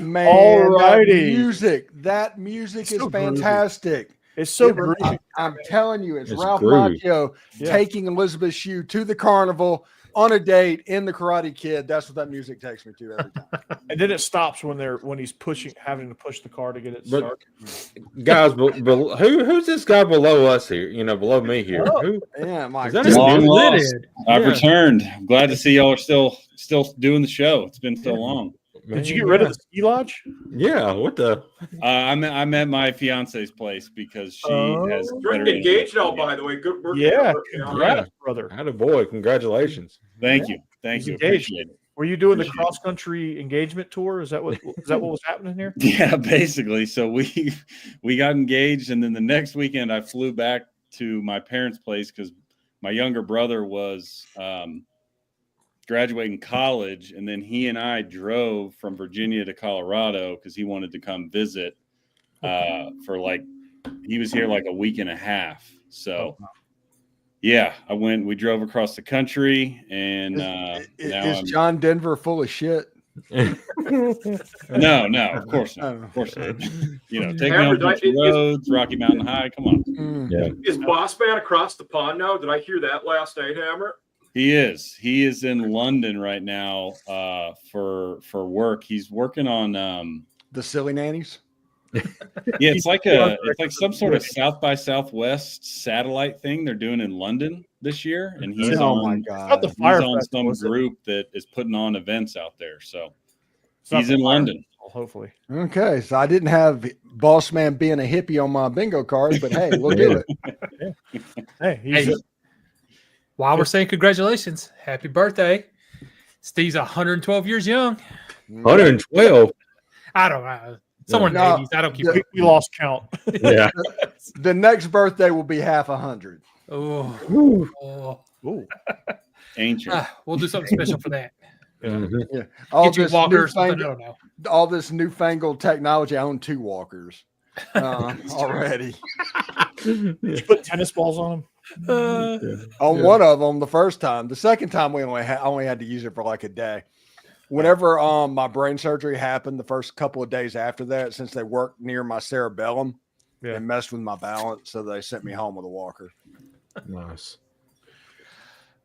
Man, Alrighty. that music is so fantastic. It's so groovy. I'm telling you, it's Ralph groovy. Macchio taking Elizabeth Shue to the carnival on a date in the Karate Kid. That's what that music takes me to every time. And then it stops when he's having to push the car to get it started. Guys, who's this guy below us here? Below me here. Who? Yeah, Mike. Long lost. I've returned. I'm glad to see y'all are still doing the show. It's been so long. Did you get rid of the ski lodge? Yeah, what the? I'm at my fiance's place because she has. You're engaged now, by the way. Good work. Yeah, congrats, brother. Attaboy, congratulations. Thank you. Appreciate it. Were you doing the cross country engagement tour? Is that what was happening here? Yeah, basically. So we got engaged, and then the next weekend I flew back to my parents' place because my younger brother was graduating college, and then he and I drove from Virginia to Colorado because he wanted to come visit he was here like a week and a half. So yeah, we drove across the country, and is John Denver full of shit? No, of course not. Of course not. Take me on country roads, Rocky Mountain High. Come on. Yeah. Is Boss Man across the pond now? Did I hear that last night, Hammer? He is. He is in London right now for work. He's working on the Silly Nannies. Yeah, it's like some sort of South by Southwest satellite thing they're doing in London this year, and he's on some group that is putting on events out there. So he's in London. Hopefully. Okay, so I didn't have Boss Man being a hippie on my bingo card, but hey, we'll do it. Hey, while we're saying congratulations, happy birthday. Steve's 112 years young. 112? I don't know. Somewhere in the 80s. I don't keep we lost count. Yeah. The next birthday will be half 100. Oh. Ancient. We'll do something special for that. Yeah. Get you walkers. All this newfangled technology. I own 2 walkers already. Did you put tennis balls on them? On one of them the first time. The second time I only had to use it for like a day. Whenever my brain surgery happened, the first couple of days after that, since they worked near my cerebellum, they messed with my balance, so they sent me home with a walker. Nice.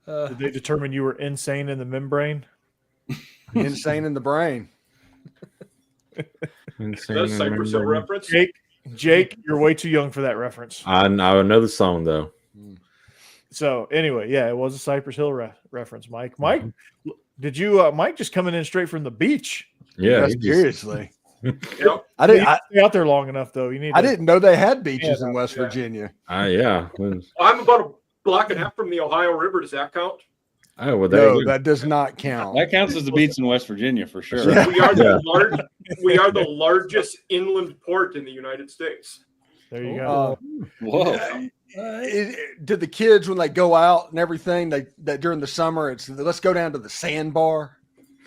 Did they determine you were insane in the membrane? Insane in the brain. Insane. That's Cypress Hill reference. Jake, you're way too young for that reference. I know the song though. So anyway, it was a Cypress Hill reference. Mike, did you Mike just coming in straight from the beach? Yeah, seriously. Yep. I didn't stay out there long enough though. I didn't know they had beaches in West Virginia. Yeah. I'm about a block and a half from the Ohio River. Does that count? Oh, well, no, that does not count. That counts as the beach in West Virginia for sure. Yeah. We are the largest inland port in the United States. There you go. Whoa. To the kids when they go out and everything, they during the summer, it's let's go down to the sandbar.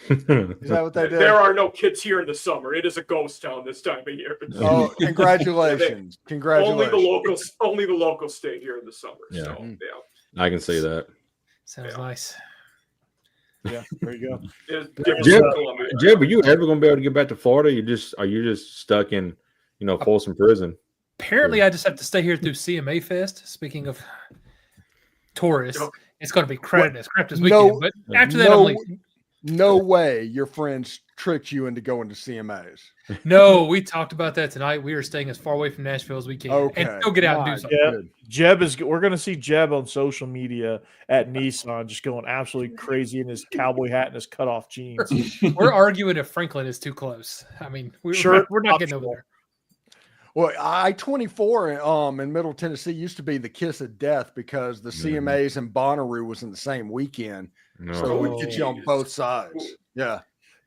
Is that what they do? There are no kids here in the summer. It is a ghost town this time of year. Oh, congratulations! Congratulations! Only the locals stay here in the summer. Yeah. So, I can see that. Sounds nice. Yeah, there you go. Jeb, are you ever going to be able to get back to Florida? Are you just stuck in, Folsom Prison? Apparently, I just have to stay here through CMA Fest. Speaking of tourists, it's going to be crowded as crap this weekend. But after that, I'm leaving. No way your friends tricked you into going to CMAs. No, we talked about that tonight. We are staying as far away from Nashville as we can. Okay. And still get out and do something. Yeah. We're going to see Jeb on social media at Nissan just going absolutely crazy in his cowboy hat and his cutoff jeans. We're arguing if Franklin is too close. I mean, we're not getting over there. Well, I-24 in Middle Tennessee used to be the kiss of death because the CMAs and Bonnaroo was in the same weekend. No. So we'd get you on both sides. Yeah.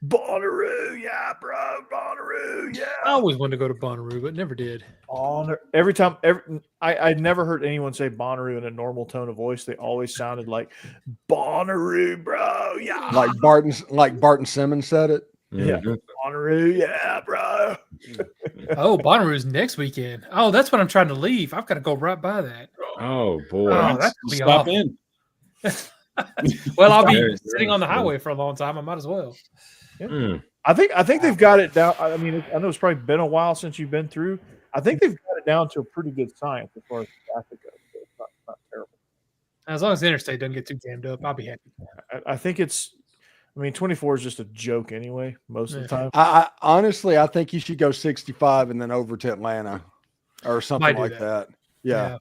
Bonnaroo, yeah, bro. Bonnaroo, yeah. I always wanted to go to Bonnaroo, but never did. Every time, I never heard anyone say Bonnaroo in a normal tone of voice. They always sounded like Bonnaroo, bro. Yeah. Like Barton Simmons said it. Yeah. Bonnaroo, yeah, bro. Oh, Bonnaroo's next weekend. Oh, that's when I'm trying to leave. I've got to go right by that. Oh, boy. Oh, that's going to be Stop awful. in. Well, I'll be sitting on the highway for a long time. I might as well. Yeah. I think they've got it down. I mean, I know it's probably been a while since you've been through. I think they've got it down to a pretty good science as far as traffic goes. So it's not terrible. As long as the interstate doesn't get too jammed up, I'll be happy. I think it's. I mean, 24 is just a joke anyway, most of the time. I honestly, I think you should go 65 and then over to Atlanta or something like that. Yeah.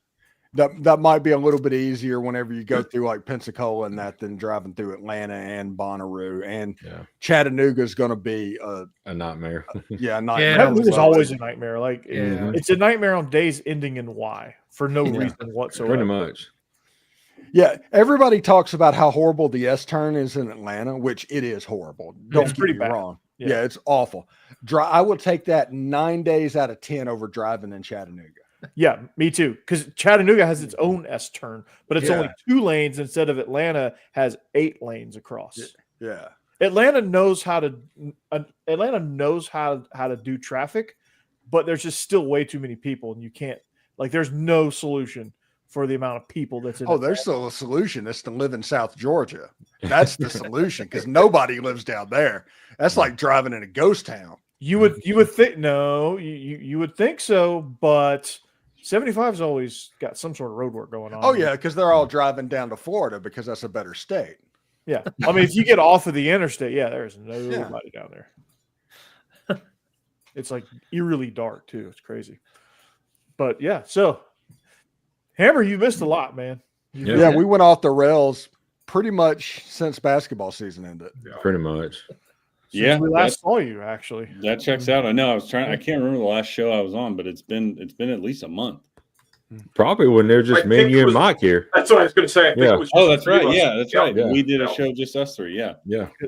That might be a little bit easier whenever you go through like Pensacola and that than driving through Atlanta and Bonnaroo. And Chattanooga is going to be a nightmare. Nightmare. Chattanooga's always a nightmare. Like it's a nightmare on days ending in Y for no reason whatsoever. Pretty much. Yeah, everybody talks about how horrible the S turn is in Atlanta, which it is horrible. Don't get me wrong. Yeah, it's awful. I will take that 9 days out of 10 over driving in Chattanooga. Yeah, me too. Because Chattanooga has its own S turn, but it's only 2 lanes instead of Atlanta has 8 lanes across. Yeah, Atlanta knows how to do traffic, but there's just still way too many people, and you can't there's no solution for the amount of people that's in. There's still a solution. It's to live in South Georgia. That's the solution because nobody lives down there. That's like driving in a ghost town. You would think you would think so, but 75's always got some sort of road work going on. Oh yeah, because they're all driving down to Florida because that's a better state. Yeah, I mean if you get off of the interstate, there's nobody down there. It's like eerily dark too. It's crazy, but so. Hammer, you missed a lot, man. Yeah, we went off the rails pretty much since basketball season ended. Pretty much. Since we last saw you, actually. That checks out. I know. I can't remember the last show I was on, but it's been at least a month. Probably when they're just me and you and Mike here. That's what I was going to say. I think it was that's right. Yeah, that's right. Yeah. We did a show just us three. Yeah.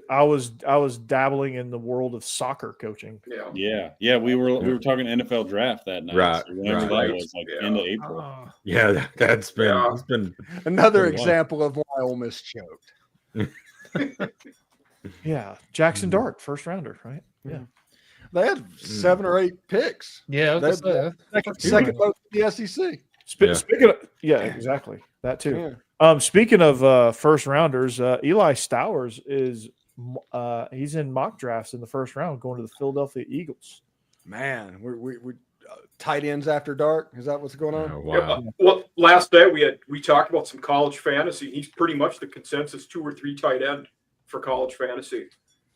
I was dabbling in the world of soccer coaching. Yeah. We were talking NFL draft that night. Right. So whenever that was, end of April. That's been it's been another example of why Ole Miss choked. Jackson Dart, first rounder, right? Yeah. They had 7 or 8 picks. Yeah, second most in the SEC. Speaking of, exactly that too. Speaking of first rounders, Eli Stowers is he's in mock drafts in the first round, going to the Philadelphia Eagles. Man, we tight ends after dark. Is that what's going on? Oh, wow. Well, last night we talked about some college fantasy. He's pretty much the consensus 2 or 3 tight end for college fantasy.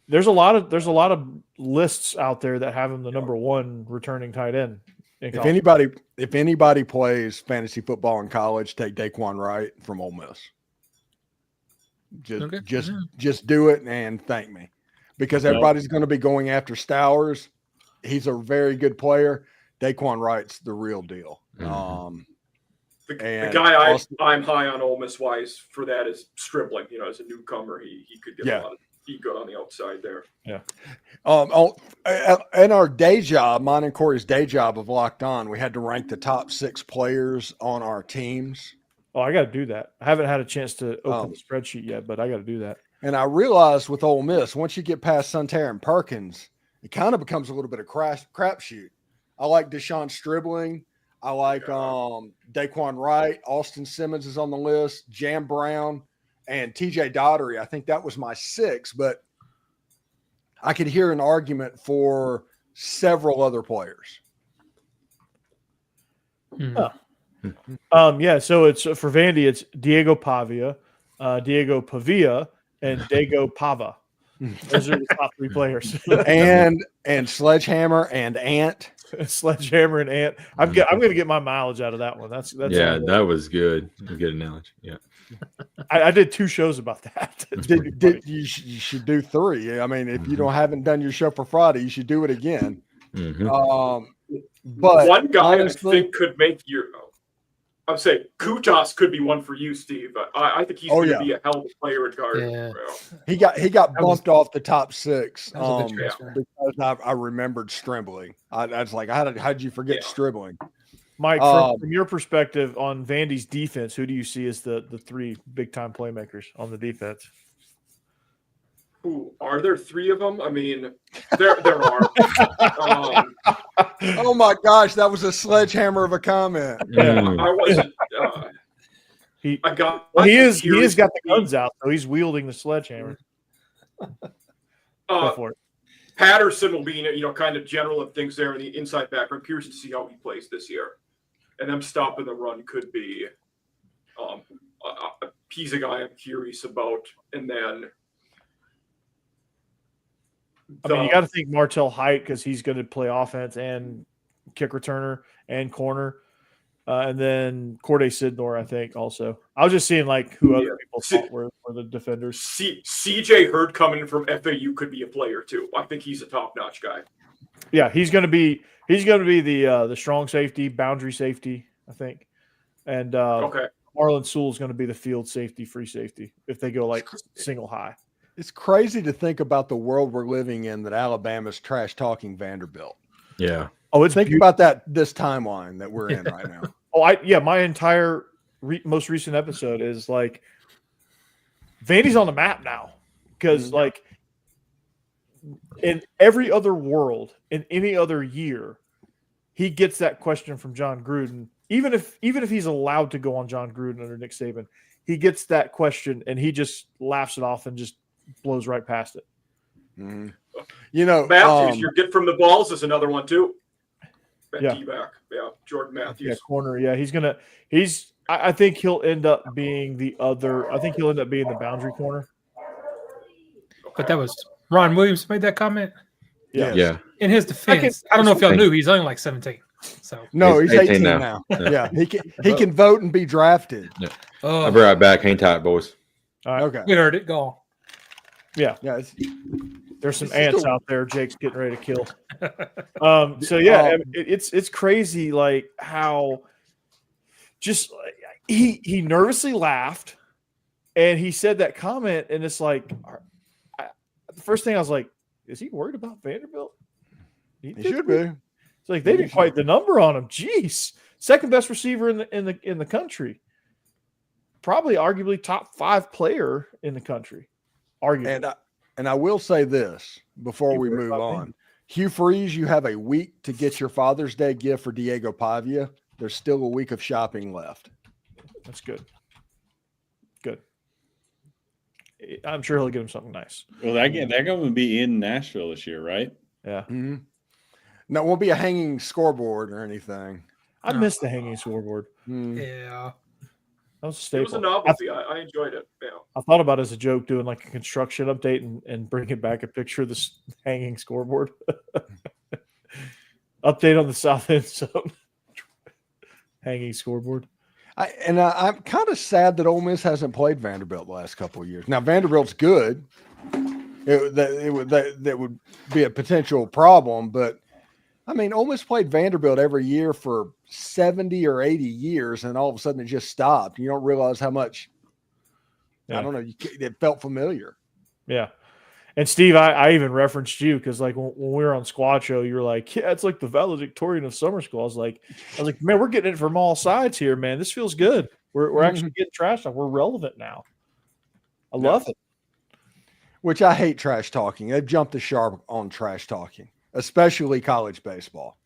There's a lot of lists out there that have him the number 1 returning tight end. If anybody plays fantasy football in college, take Daquan Wright from Ole Miss. Just do it and thank me, because everybody's going to be going after Stowers. He's a very good player. Daquan Wright's the real deal. The guy I'm high on Ole Miss wise for that is Stribling. As a newcomer, he could get a lot of. He good on the outside there. Yeah. In our day job, mine and Corey's day job of Locked On, we had to rank the top 6 players on our teams. Oh, I got to do that. I haven't had a chance to open the spreadsheet yet, but I got to do that. And I realized with Ole Miss, once you get past Sunter and Perkins, it kind of becomes a little bit of crapshoot. I like Deshaun Stribling. I like Daquan Wright. Austin Simmons is on the list. Jam Brown. And TJ Daugherty, I think that was my 6, but I could hear an argument for several other players. So it's for Vandy, it's Diego Pavia, Diego Pavia, and Dago Pava. Those are the top 3 players. and Sledgehammer and Ant. Sledgehammer and Ant. I'm going to get my mileage out of that one. That's that was good. A good analogy. Yeah. I did 2 shows about that. You should do 3. I mean, if you haven't done your show for Friday, you should do it again. But one guy honestly, I think could make your. I'm saying Kutas could be one for you, Steve. I think he's going to be a hell of a player in guard. Yeah. He got bumped off the top 6 because I remembered Stribling. I was like, how did you forget Stribling? Mike, from your perspective on Vandy's defense, who do you see as the 3 big-time playmakers on the defense? Ooh, are there 3 of them? I mean, there are. Oh, my gosh, that was a sledgehammer of a comment. I wasn't he has got the guns out, so he's wielding the sledgehammer. Go for it. Patterson will be, kind of general of things there in the inside background. Curious to see how he plays this year. And them stopping the run could be he's a guy I'm curious about. And then you got to think Martell Height because he's going to play offense and kick returner and corner. And then Corday Sidnor, I think, also. I was just seeing who other people thought were the defenders. CJ Hurd coming from FAU could be a player too. I think he's a top-notch guy. Yeah, he's going to be the strong safety, boundary safety, I think. And Marlon Sewell's going to be the field safety, free safety if they go single high. It's crazy to think about the world we're living in that Alabama's trash talking Vanderbilt. Yeah. Oh, it's think about that this timeline that we're in right now. My entire most recent episode is Vandy's on the map now because in every other world, in any other year, he gets that question from John Gruden. Even if he's allowed to go on John Gruden under Nick Saban, he gets that question and he just laughs it off and just blows right past it. Mm-hmm. Matthews, your get from the balls is another one too. Back. Jordan Matthews. Yeah, corner. Yeah, I think he'll end up being the boundary corner. But that was Ron Williams made that comment. Yeah. In his defense, I don't know if y'all knew he's only 17. So no, he's 18 now. Yeah, he can vote and be drafted. Yeah. I'll be right back. Hang tight, boys. All right. Okay. We heard it. Go on. Yeah. Yeah. There's some ants out there Jake's getting ready to kill. It's crazy how just he nervously laughed and he said that comment and it's the first thing I was like, is he worried about Vanderbilt? He should be. It's they didn't quite the number on him. Jeez. Second best receiver in the country. Probably arguably top 5 player in the country. Arguably. And I will say this before we move on. Hugh Freeze, you have a week to get your Father's Day gift for Diego Pavia. There's still a week of shopping left. That's good. Good. I'm sure he'll get him something nice. Well, they're going to be in Nashville this year, right? Yeah. Mm-hmm. No, it won't be a hanging scoreboard or anything. I miss the hanging scoreboard. Yeah. That was a staple. It was a novelty. I enjoyed it. Yeah. I thought about it as a joke doing a construction update and bringing back a picture of this hanging scoreboard. Update on the South End zone. Hanging scoreboard. I'm kind of sad that Ole Miss hasn't played Vanderbilt the last couple of years. Now Vanderbilt's good. That would be a potential problem, but Ole Miss played Vanderbilt every year for 70 or 80 years, and all of a sudden it just stopped. You don't realize how much. Yeah. I don't know. It felt familiar. Yeah. And Steve, I even referenced you because when we were on Squad Show, you were like, "Yeah, it's like the valedictorian of summer school." I was like, "Man, we're getting it from all sides here, man. This feels good. We're actually getting trash talk. We're relevant now. I love it." Which I hate trash talking. They've jumped the shark on trash talking, especially college baseball.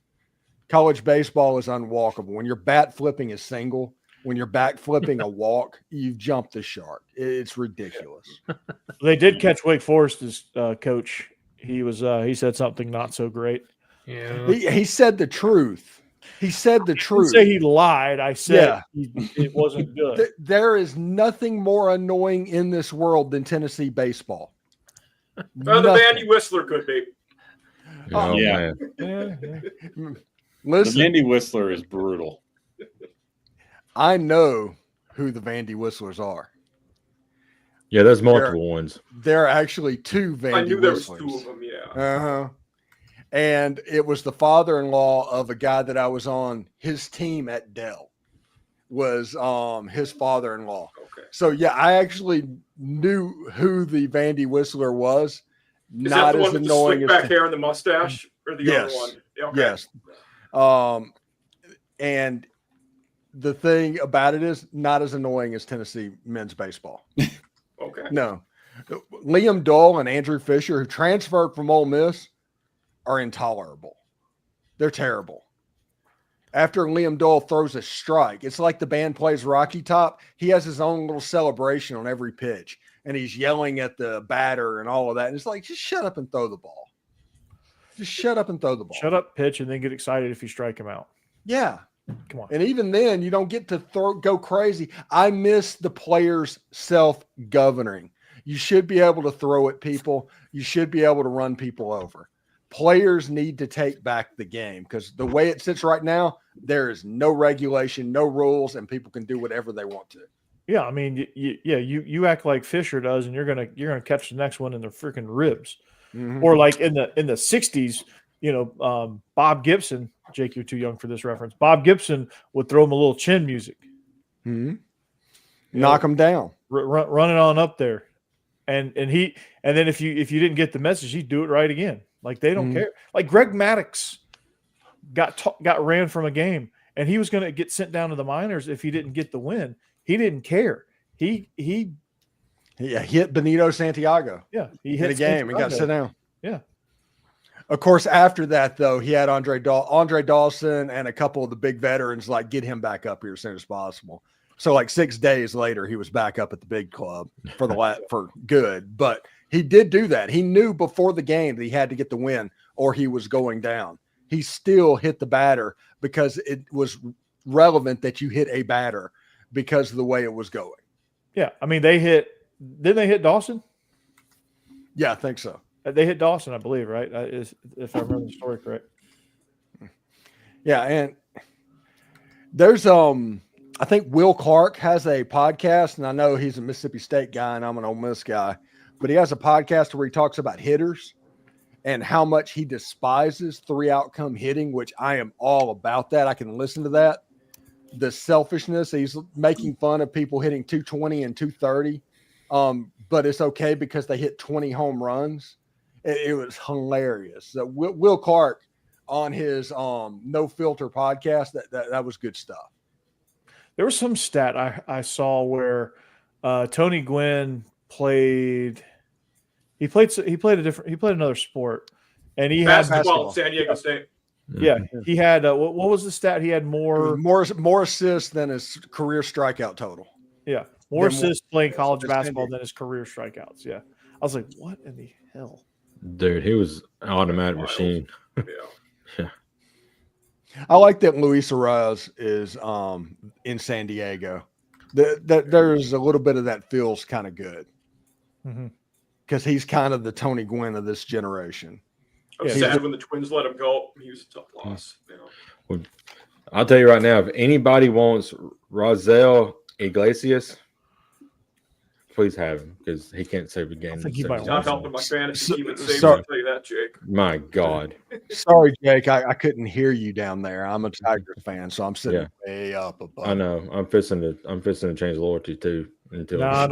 College baseball is unwalkable. When your bat flipping is single, when you're back flipping a walk, you've jumped the shark. It's ridiculous. They did catch Wake Forest's coach. He said something not so great. Yeah, he said the truth. He said the truth. I didn't say he lied. I said it wasn't good. There is nothing more annoying in this world than Tennessee baseball. Well, the Vandy Whistler could be. Yeah. Listen, the Vandy Whistler is brutal. I know who the Vandy Whistlers are. Yeah, there's multiple ones. There are actually 2 Vandy Whistlers. I knew there was 2 of them, yeah. Uh-huh. And it was the father-in-law of a guy that I was on his team at Dell. Was his father-in-law. Okay. So yeah, I actually knew who the Vandy Whistler was. Is that the one with the slick back hair and the mustache, or the other one? Okay. Yes. And the thing about it is not as annoying as Tennessee men's baseball. Okay. No. Liam Dole and Andrew Fisher, who transferred from Ole Miss, are intolerable. They're terrible. After Liam Dole throws a strike, it's like the band plays Rocky Top. He has his own little celebration on every pitch, and he's yelling at the batter and all of that. And it's like, just shut up and throw the ball. Just shut up and throw the ball. Shut up, pitch, and then get excited if you strike him out. Yeah. Come on. And even then, you don't get to go crazy. I miss the players self-governing. You should be able to throw at people. You should be able to run people over. Players need to take back the game because the way it sits right now, there is no regulation, no rules, and people can do whatever they want to. Yeah, I mean, you act like Fisher does, and you're gonna catch the next one in the freaking ribs, or like in the '60s, Bob Gibson. Jake, you're too young for this reference. Bob Gibson would throw him a little chin music, knock him down, run it on up there, and then if you didn't get the message, he'd do it right again. Like they don't care. Like Greg Maddux got ran from a game, and he was going to get sent down to the minors if he didn't get the win. He didn't care. He hit Benito Santiago. Yeah, he hit a game and got sit down. Yeah. Of course, after that though, he had Andre Dawson and a couple of the big veterans like get him back up here as soon as possible. So like 6 days later, he was back up at the big club for good. But he did do that. He knew before the game that he had to get the win or he was going down. He still hit the batter because it was relevant that you hit a batter because of the way it was going. Yeah. I mean, didn't they hit Dawson? Yeah, I think so. They hit Dawson, I believe, right? If I remember the story correct. Yeah. And there's, I think Will Clark has a podcast, and I know he's a Mississippi State guy and I'm an Ole Miss guy, but he has a podcast where he talks about hitters and how much he despises 3-outcome hitting, which I am all about that. I can listen to that. The selfishness, he's making fun of people hitting 220 and 230, but it's okay because they hit 20 home runs. It was hilarious. So Will Clark on his No Filter podcast, that was good stuff. There was some stat I saw where Tony Gwynn played another sport, and he had basketball at San Diego State. Yeah, he had what was the stat? He had more assists than his career strikeout total. Yeah, more assists playing college basketball than his career strikeouts. Yeah, I was like, what in the hell? Dude, he was an automatic machine. Yeah. I like that Luis Arraez is in San Diego. There's a little bit of that feels kind of good because he's kind of the Tony Gwynn of this generation. I'm sad when the Twins let him go. He was a tough loss. Well, I'll tell you right now, if anybody wants Raisel Iglesias, please have him because he can't save a game. He's not helping my fantasy team. I'll tell you that, Jake. My God. Sorry, Jake. I couldn't hear you down there. I'm a Tigers fan, so I'm sitting way up above. I know. I'm fixing to change loyalty too. Don't do that.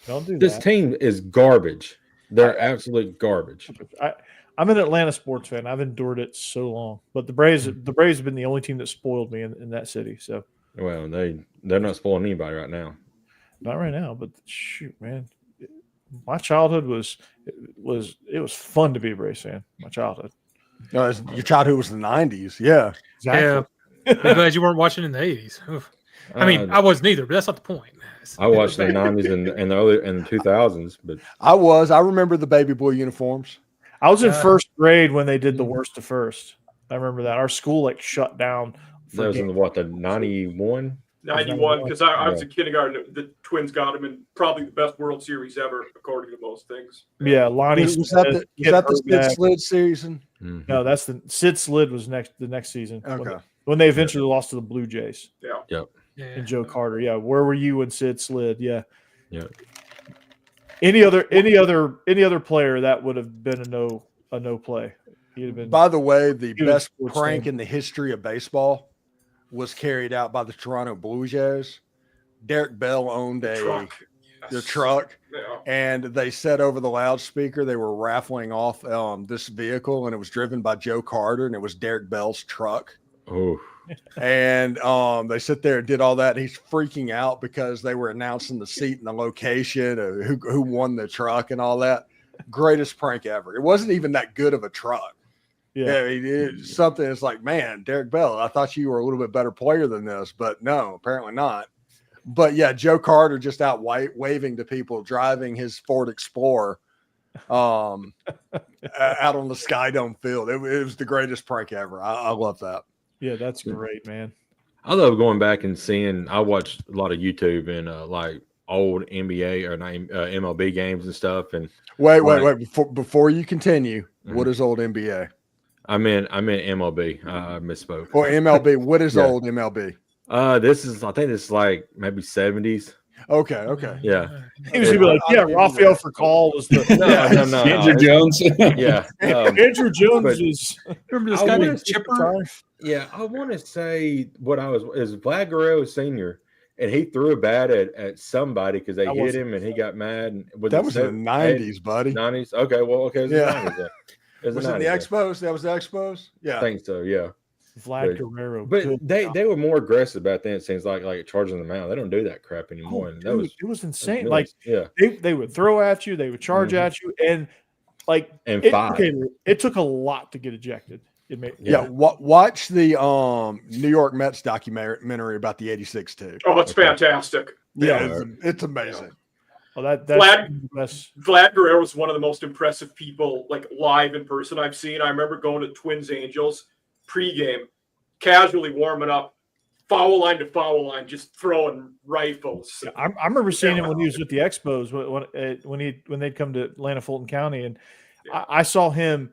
Don't do that. This team is garbage. They're absolute garbage. I'm an Atlanta sports fan. I've endured it so long, but the Braves have been the only team that spoiled me in that city. So, well, they're not spoiling anybody right now. Not right now, but shoot, man, my childhood was fun to be a Braves fan. My childhood. No, your childhood was the '90s. Yeah, exactly. Yeah, I'm glad you weren't watching in the '80s. I mean, I wasn't either, but that's not the point. I watched the '90s and the early and the 2000s, but I remember the baby boy uniforms. I was in first grade when they did the worst to first. I remember that our school shut down. That was in the 91. 91, because I was in kindergarten. The Twins got him in probably the best World Series ever, according to most things. Yeah, Lonnie. Was that the Sid Slid season? Mm-hmm. No, that's the Sid Slid was the next season. Okay. When they eventually lost to the Blue Jays. Yeah. Yep. And Joe Carter. Yeah. Where were you when Sid slid? Yeah. Yeah. Any other player that would have been a no play. He'd have been. By the way, the best prank in the history of baseball was carried out by the Toronto Blue Jays. Derek Bell owned the truck, and they said over the loudspeaker they were raffling off this vehicle, and it was driven by Joe Carter, and it was Derek Bell's truck. Oh. And they sit there and did all that. And he's freaking out because they were announcing the seat and the location of who won the truck and all that. Greatest prank ever. It wasn't even that good of a truck. Yeah, it's something. It's like, man, Derek Bell, I thought you were a little bit better player than this, but no, apparently not. But yeah, Joe Carter just out waving to people driving his Ford Explorer out on the Skydome field. It was the greatest prank ever. I love that. Yeah, that's great, man. I love going back and seeing. I watched a lot of YouTube and like old NBA or MLB games and stuff. And wait. Before you continue, what is old NBA? I meant MLB. I misspoke. Or MLB. What is old MLB? I think this is like maybe 70s. Okay. Yeah. He was gonna be like, yeah, Rafael Furcal was the no. Andrew Jones. Yeah. Andrew Jones is remember this guy named Chipper? Yeah, I want to say is Vlad Guerrero Sr. and he threw a bat at somebody because they hit him and he got mad. And that was in the 90s, buddy. 90s. Okay, well, okay. Was it the Expos? That was the Expos? Yeah. I think so, yeah. Vlad Guerrero. But they were more aggressive back then, it seems like charging them out. They don't do that crap anymore. And dude, it was insane. Really, like they would throw at you, they would charge at you, and it took a lot to get ejected. Watch the New York Mets documentary about the '86 too. Oh, it's fantastic. Yeah, it's amazing. Well, that's Vlad Guerrero was one of the most impressive people, like live in person, I've seen. I remember going to Twins Angels pregame, casually warming up, foul line to foul line, just throwing rifles. I remember seeing him when he was with the Expos when they'd come to Atlanta Fulton County, and I saw him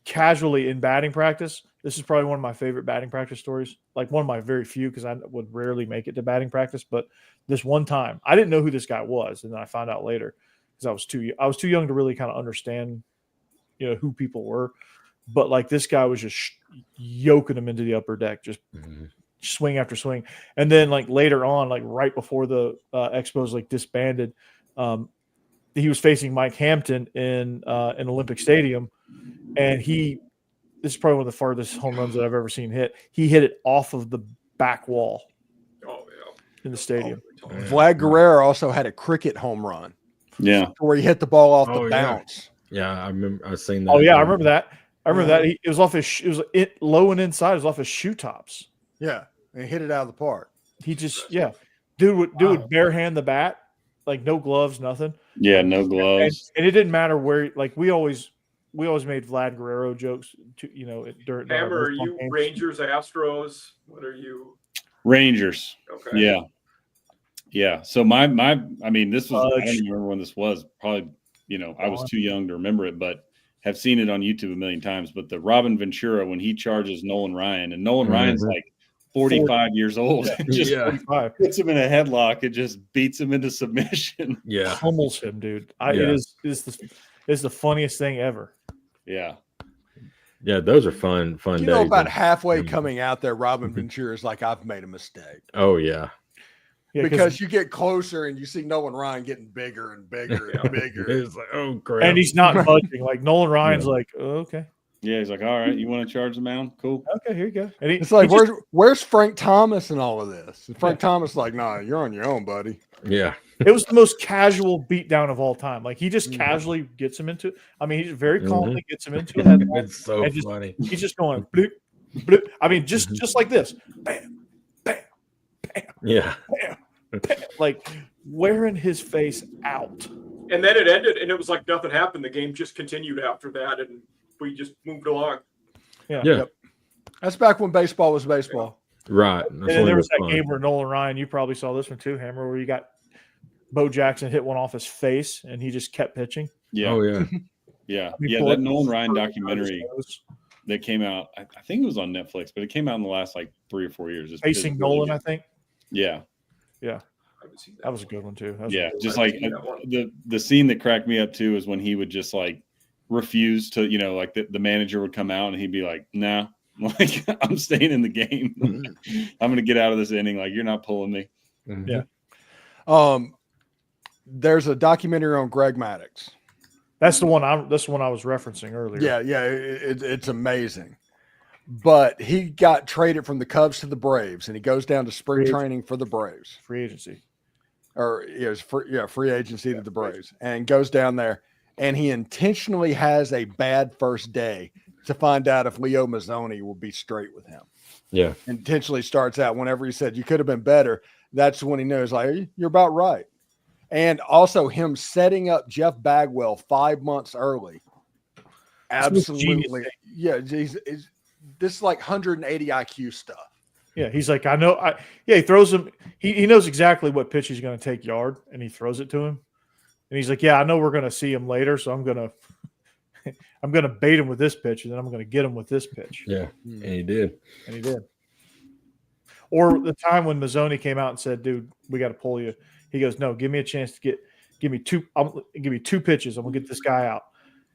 casually in batting practice. This is probably one of my favorite batting practice stories, like one of my very few, because I would rarely make it to batting practice. But this one time, I didn't know who this guy was, and then I found out later because I was too young to really kind of understand, who people were. But like this guy was just yoking him into the upper deck, just swing after swing. And then like later on, like right before the Expos like disbanded, he was facing Mike Hampton in Olympic Stadium, and this is probably one of the farthest home runs that I've ever seen hit. He hit it off of the back wall. Oh yeah, in the stadium. Vlad Guerrero also had a cricket home run. Yeah, where he hit the ball off the bounce. Yeah, I remember. I've seen that. Oh yeah, I remember that. It was off low and inside. It was off his shoe tops. Yeah, and he hit it out of the park. He just dude would bare hand the bat, like no gloves, nothing. Yeah, no gloves. And it didn't matter where. Like we always made Vlad Guerrero jokes. During Hammer, are you games. Rangers, Astros? What are you? Rangers. Okay. Yeah. So my I mean, this was I don't even remember when this was. Probably I was too young to remember it, but have seen it on YouTube a million times. But the Robin Ventura when he charges Nolan Ryan, and Nolan Ryan's like 45 years old, just 45. Puts him in a headlock and just beats him into submission. Yeah, pummels him, dude. It is the funniest thing ever. Yeah. Yeah, those are fun days. About halfway coming out there, Robin Ventura is like, I've made a mistake. Oh, yeah. Because you get closer and you see Nolan Ryan getting bigger and bigger and bigger. It's like, oh, great. And he's not budging. Like, Nolan Ryan's like, oh, okay. Yeah, he's like, all right, you want to charge the mound? Cool. Okay, here you go. And it's like, where's Frank Thomas and all of this? And Frank Thomas is like, nah, you're on your own, buddy. Yeah. It was the most casual beatdown of all time. Like, he just casually gets him into – I mean, he just very calmly gets him into it. It's so funny. He's just going bloop, bloop. I mean, just like this. Bam, bam, bam. Yeah. Bam, bam. Like, wearing his face out. And then it ended, and it was like nothing happened. The game just continued after that, and we just moved along. Yeah. Yep. That's back when baseball was baseball. Right. And then there was that game where Nolan Ryan, you probably saw this one too, Hammer, where you got Bo Jackson hit one off his face, and he just kept pitching. Yeah. Oh, yeah. Yeah. That Nolan Ryan documentary that came out, I think it was on Netflix, but it came out in the last like 3 or 4 years. Facing Nolan, I think. Yeah. Yeah. That was a good one too. Just like the scene that cracked me up too is when he would just like refuse to, like the manager would come out and he'd be like, nah, like I'm staying in the game. I'm going to get out of this inning. Like, you're not pulling me. Yeah. There's a documentary on Greg Maddux. That's the one I was referencing earlier. Yeah. It's amazing. But he got traded from the Cubs to the Braves, and he goes down to spring training for the Braves. Free agency. Free agency to the Braves, and goes down there, and he intentionally has a bad first day to find out if Leo Mazzoni will be straight with him. Yeah. Intentionally starts out whenever he said, you could have been better. That's when he knows, like, you're about right. And also him setting up Jeff Bagwell 5 months early. Absolutely. Yeah. This is like 180 IQ stuff. Yeah. He's like, I know. He throws him. He knows exactly what pitch he's going to take yard, and he throws it to him. And he's like, yeah, I know we're going to see him later, so I'm going to bait him with this pitch, and then I'm going to get him with this pitch. Yeah. And he did. Or the time when Mazzoni came out and said, dude, we got to pull you. He goes, no, give me a chance to give me two pitches. I'm going to get this guy out.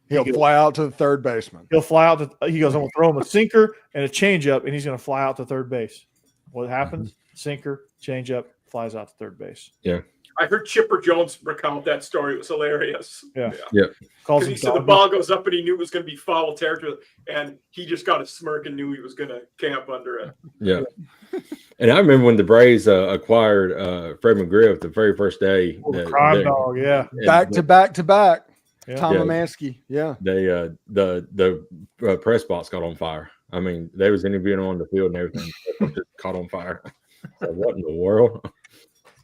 He'll fly out to the third baseman. He'll fly out. He goes, I'm going to throw him a sinker and a changeup, and he's going to fly out to third base. What happens? Sinker, changeup, flies out to third base. Yeah. I heard Chipper Jones recount that story. It was hilarious. Yeah. Because he said the ball goes up and he knew it was going to be foul territory, and he just got a smirk and knew he was going to camp under it. Yeah. And I remember when the Braves acquired Fred McGriff the very first day. Crime dog, yeah. Back to back. Yeah. Tom Amansky, yeah. They the press box got on fire. I mean, they was interviewing him on the field and everything. Just caught on fire. So what in the world?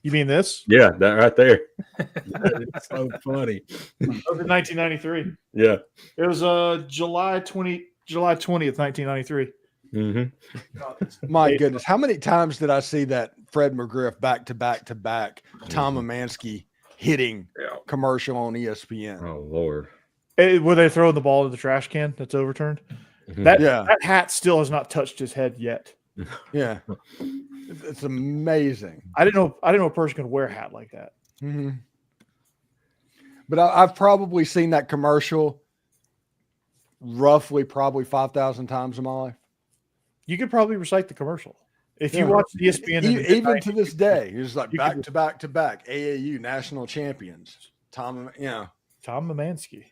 You mean this? Yeah, that right there. It's so funny. That was in 1993. Yeah. It was July 20th, 1993. Mm-hmm. My goodness. How many times did I see that Fred McGriff back to back Tom Amansky hitting commercial on ESPN? Oh, Lord. Were they throwing the ball to the trash can that's overturned? Mm-hmm. That hat still has not touched his head yet. Yeah. It's amazing. I didn't know a person could wear a hat like that. Mm-hmm. But I've probably seen that commercial probably 5,000 times in my life. You could probably recite the commercial. If you watch ESPN. Even to this day, it's like back to back AAU national champions. Tom Mamansky.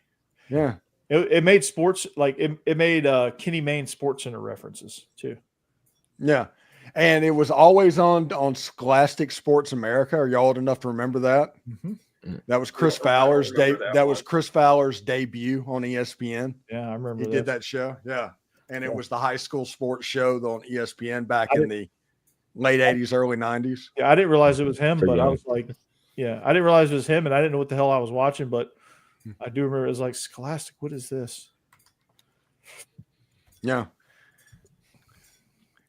Yeah. It made sports it made Kenny Mayne Sports Center references too. Yeah. And it was always on Scholastic Sports America. Are you old enough to remember that? Mm-hmm. That was Chris Fowler's was Chris Fowler's debut on ESPN. Yeah, I remember. He did that show. Yeah. And it was the high school sports show on ESPN back in the late 80s, early 90s. Yeah, I didn't realize it was him, but I was like, I didn't realize it was him, and I didn't know what the hell I was watching, but I do remember it was like, Scholastic, what is this? Yeah.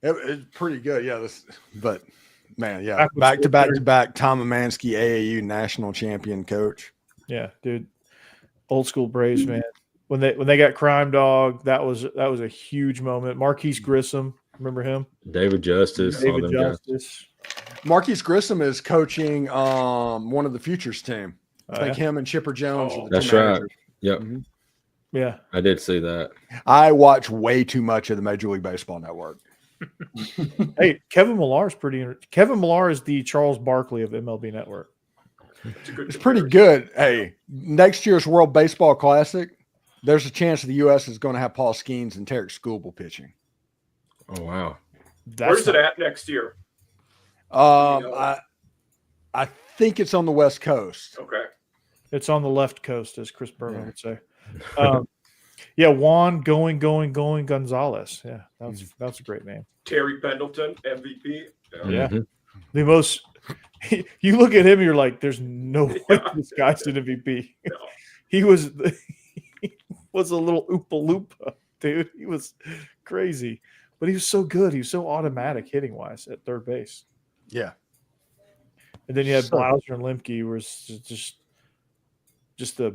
It's pretty good. Yeah. But man, yeah. Back to back Tom Amansky, AAU national champion coach. Yeah, dude. Old school Braves, man. When they got Crime Dog, that was a huge moment. Marquise Grissom, remember him? David Justice. Marquise Grissom is coaching one of the Futures team. I think him and Chipper Jones are the that's two right. managers. Yep. Mm-hmm. Yeah. I did see that. I watch way too much of the Major League Baseball Network. Hey, Kevin Millar is Kevin Millar is the Charles Barkley of MLB Network. It's pretty good. Hey, next year's World Baseball Classic, there's a chance the U.S. is going to have Paul Skeens and Tarek Skubal pitching. Oh, wow. Where's it at next year? I think it's on the West Coast. Okay. It's on the left coast, as Chris Berman would say. Juan going Gonzalez. Yeah, that's a great name. Terry Pendleton, MVP. Yeah. The most you look at him, you're like, there's no way this guy's an MVP. No. He was a little Oopa Loopa, dude. He was crazy. But he was so good. He was so automatic hitting wise at third base. Yeah. And then you had Blauser and Lemke, was just the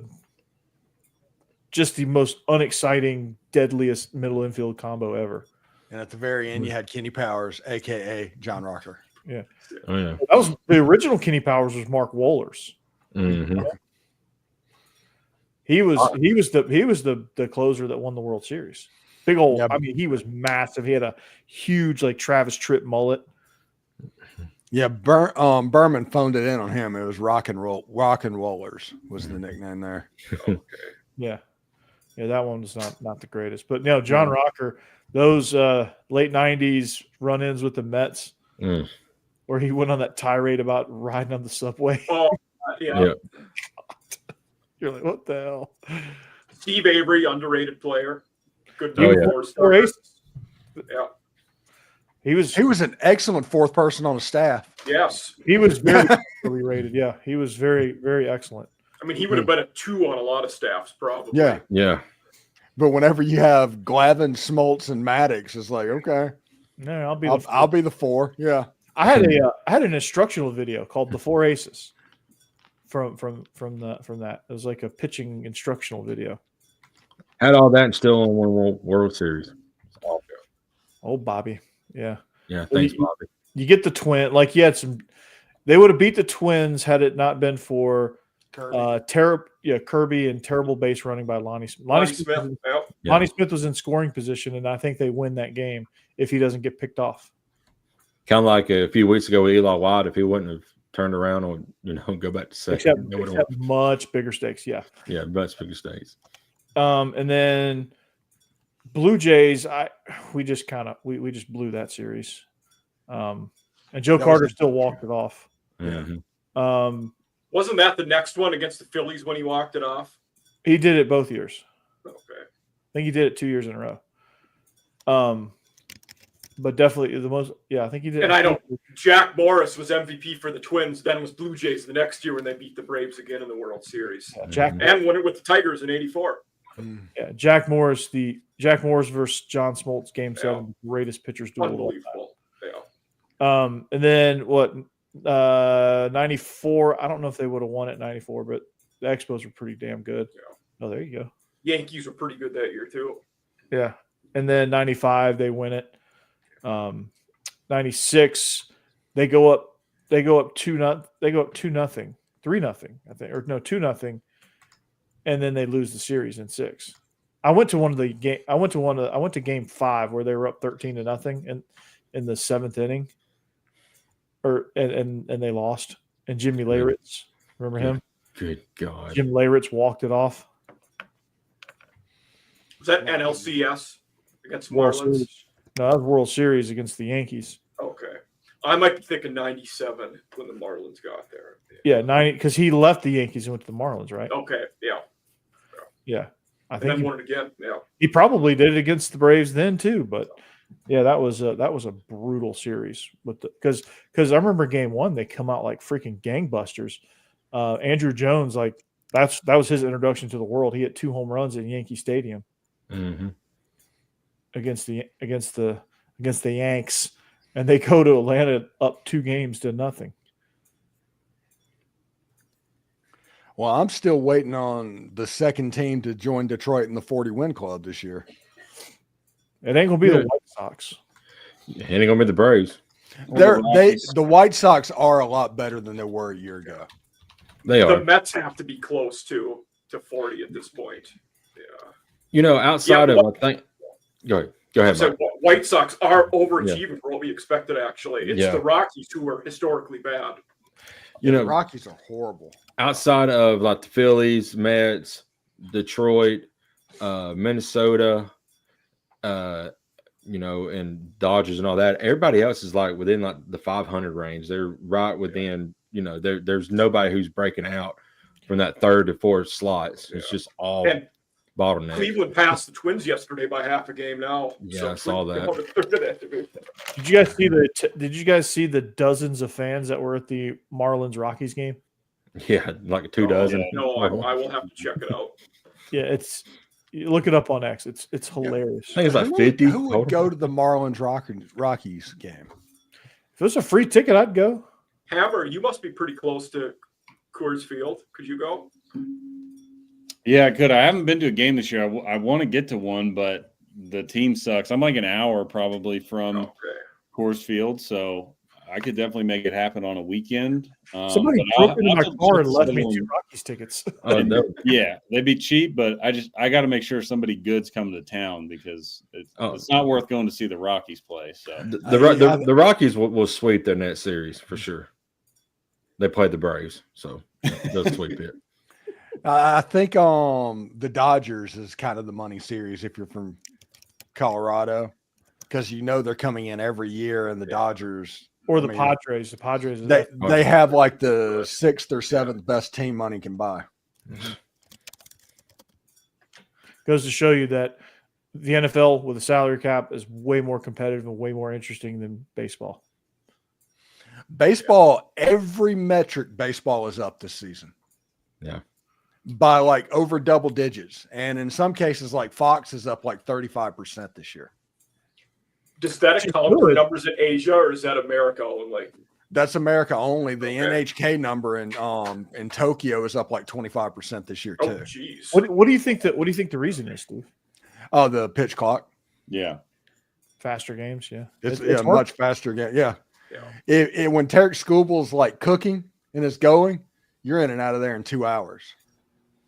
most unexciting, deadliest middle infield combo ever. And at the very end, you had Kenny Powers, aka John Rocker. Yeah. Oh yeah. That was the original Kenny Powers was Mark Wohlers. Mm-hmm. He was the closer that won the World Series. Big old. Yeah. I mean, he was massive. He had a huge like Travis Tritt mullet. Yeah, Berman phoned it in on him. It was Rock and Rollers was the nickname there. Okay. Yeah, that one was not the greatest. But no, John Rocker, those late '90s run-ins with the Mets, where he went on that tirade about riding on the subway. Oh, yeah. You're like, what the hell? Steve Avery, underrated player. Good Yeah. He was an excellent fourth person on the staff. Yes. He was very highly rated. Yeah, he was very, very excellent. I mean, he would have been a 2 on a lot of staffs, probably. Yeah. Yeah. But whenever you have Glavin, Smoltz, and Maddox, it's like, okay. No, I'll be the 4. Yeah. I had an instructional video called "The Four Aces" from that. It was like a pitching instructional video. Had all that and still on one World Series. Oh, Bobby. Yeah. Yeah. Thanks, Bobby. You get the Twin. Like, you had some. They would have beat the Twins had it not been for Kirby and terrible base running by Lonnie Smith. Lonnie Smith was in scoring position, and I think they win that game if he doesn't get picked off. Kind of like a few weeks ago with Eli Watt, if he wouldn't have turned around or go back to second, except much bigger stakes. Yeah. Yeah, much bigger stakes. And then Blue Jays, we just blew that series. And Joe Carter still walked it off. Mm-hmm. Wasn't that the next one against the Phillies when he walked it off? He did it both years. Okay. I think he did it 2 years in a row. But definitely the most. Yeah, I think he did. And I know Jack Morris was MVP for the Twins. Then was Blue Jays the next year when they beat the Braves again in the World Series. Yeah, and won it with the Tigers in '84. Yeah, Jack Morris versus John Smoltz Game 7, greatest pitchers duel. Unbelievable. Yeah. And then what? 94. I don't know if they would have won it 94, but the Expos were pretty damn good. Yeah. Oh, there you go. Yankees were pretty good that year too. Yeah, and then 95 they win it. 96 they go up 2-0, 3-0, I think, or no 2-0, and then they lose the series in 6. I went to game 5 where they were up 13-0 in the 7th inning, and they lost. And Jimmy Leyritz, remember him? Good God, Jim Leyritz walked it off. Was that NLCS against World Marlins? Series. No, that was World Series against the Yankees. Okay. I might be thinking 97 when the Marlins got there. Yeah, 90, because he left the Yankees and went to the Marlins, right? Okay, yeah. Yeah. I And think then won it again, yeah. he probably did it against the Braves then too, but yeah, that was a brutal series with because I remember game 1 they come out like freaking gangbusters. Andrew Jones, like that was his introduction to the world. He hit 2 home runs in Yankee Stadium. Mm-hmm. against the Yanks, and they go to Atlanta up 2-0. Well, I'm still waiting on the second team to join Detroit in the 40-win club this year. It ain't gonna be the White Sox. It ain't gonna be the Braves. The White Sox are a lot better than they were a year ago. They are. The Mets have to be close to 40 at this point. Yeah. Outside of I think. Go ahead. So White Sox are overachieving for what we expected. Actually, it's the Rockies who are historically bad. The Rockies are horrible. Outside of like the Phillies, Mets, Detroit, Minnesota, and Dodgers and all that, everybody else is like within like the 500 range. They're right within. There's nobody who's breaking out from that 3rd to 4th slots. It's just all bottleneck. Cleveland passed the Twins yesterday by half a game now. Yeah, I saw that. Did you guys see the dozens of fans that were at the Marlins Rockies game? Yeah, like 2 dozen. Yeah. No, I will have to check it out. Yeah, you look it up on X. It's hilarious. I think it's like 50. Who would go to the Marlins Rockies game? If it was a free ticket, I'd go. Hammer, you must be pretty close to Coors Field. Could you go? Yeah, I could. I haven't been to a game this year. I want to get to one, but the team sucks. I'm like an hour probably from Coors Field, so I could definitely make it happen on a weekend. Somebody broke into my car and left me 2 Rockies tickets. Oh, no. Yeah, they'd be cheap, but I got to make sure somebody good's coming to town because it's not worth going to see the Rockies play. So the Rockies will sweep their net series for sure. They played the Braves, so they'll sweep it. I think the Dodgers is kind of the money series if you're from Colorado, because they're coming in every year, and the Dodgers or the Padres. The Padres they have like the 6th or 7th best team money can buy. Goes to show you that the NFL with a salary cap is way more competitive and way more interesting than baseball. Baseball, every metric baseball is up this season. Yeah. By like over double digits. And in some cases, like Fox is up like 35% this year. Does that account for numbers in Asia, or is that America only? That's America only. The NHK number in Tokyo is up like 25% this year too. Oh, geez. What do you think the reason is, Steve? Oh, the pitch clock. Yeah. Faster games, yeah. It's much faster game. Yeah. Yeah. When Tarek Scooble's like cooking and it's going, you're in and out of there in 2 hours.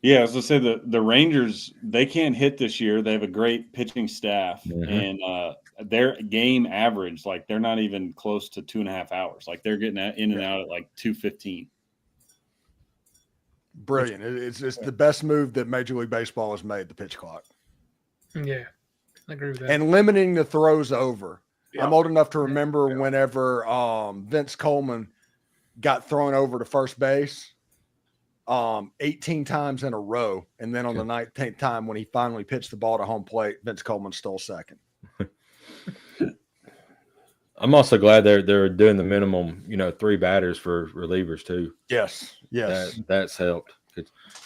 Yeah, as I say, the Rangers, they can't hit this year. They have a great pitching staff, and their game average, like they're not even close to 2.5 hours. Like they're getting in and out at like 2:15. Brilliant! It's the best move that Major League Baseball has made. The pitch clock. Yeah, I agree with that. And limiting the throws over. Yeah. I'm old enough to remember whenever Vince Coleman got thrown over to first base 18 times in a row. And then on the 19th time, when he finally pitched the ball to home plate, Vince Coleman stole second. I'm also glad they're doing the minimum, 3 batters for relievers too. Yes. That's helped.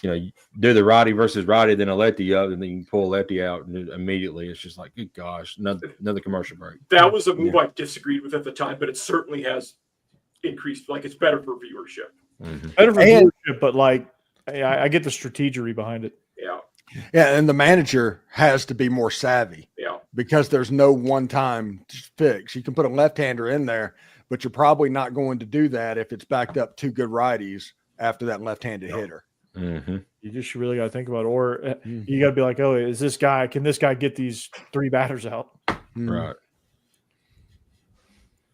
You do the righty versus righty, then a lefty up, and then you can pull a lefty out, and immediately it's just like, good gosh, another commercial break. That was a move I disagreed with at the time, but it certainly has increased. Like, it's better for viewership. Mm-hmm. Better for viewership, but like, I get the strategery behind it. Yeah, and the manager has to be more savvy. Yeah, because there's no one-time fix. You can put a left-hander in there, but you're probably not going to do that if it's backed up 2 good righties after that left-handed hitter. Mm-hmm. You just really got to think about it, or you got to be like, oh, can this guy get these 3 batters out? Right.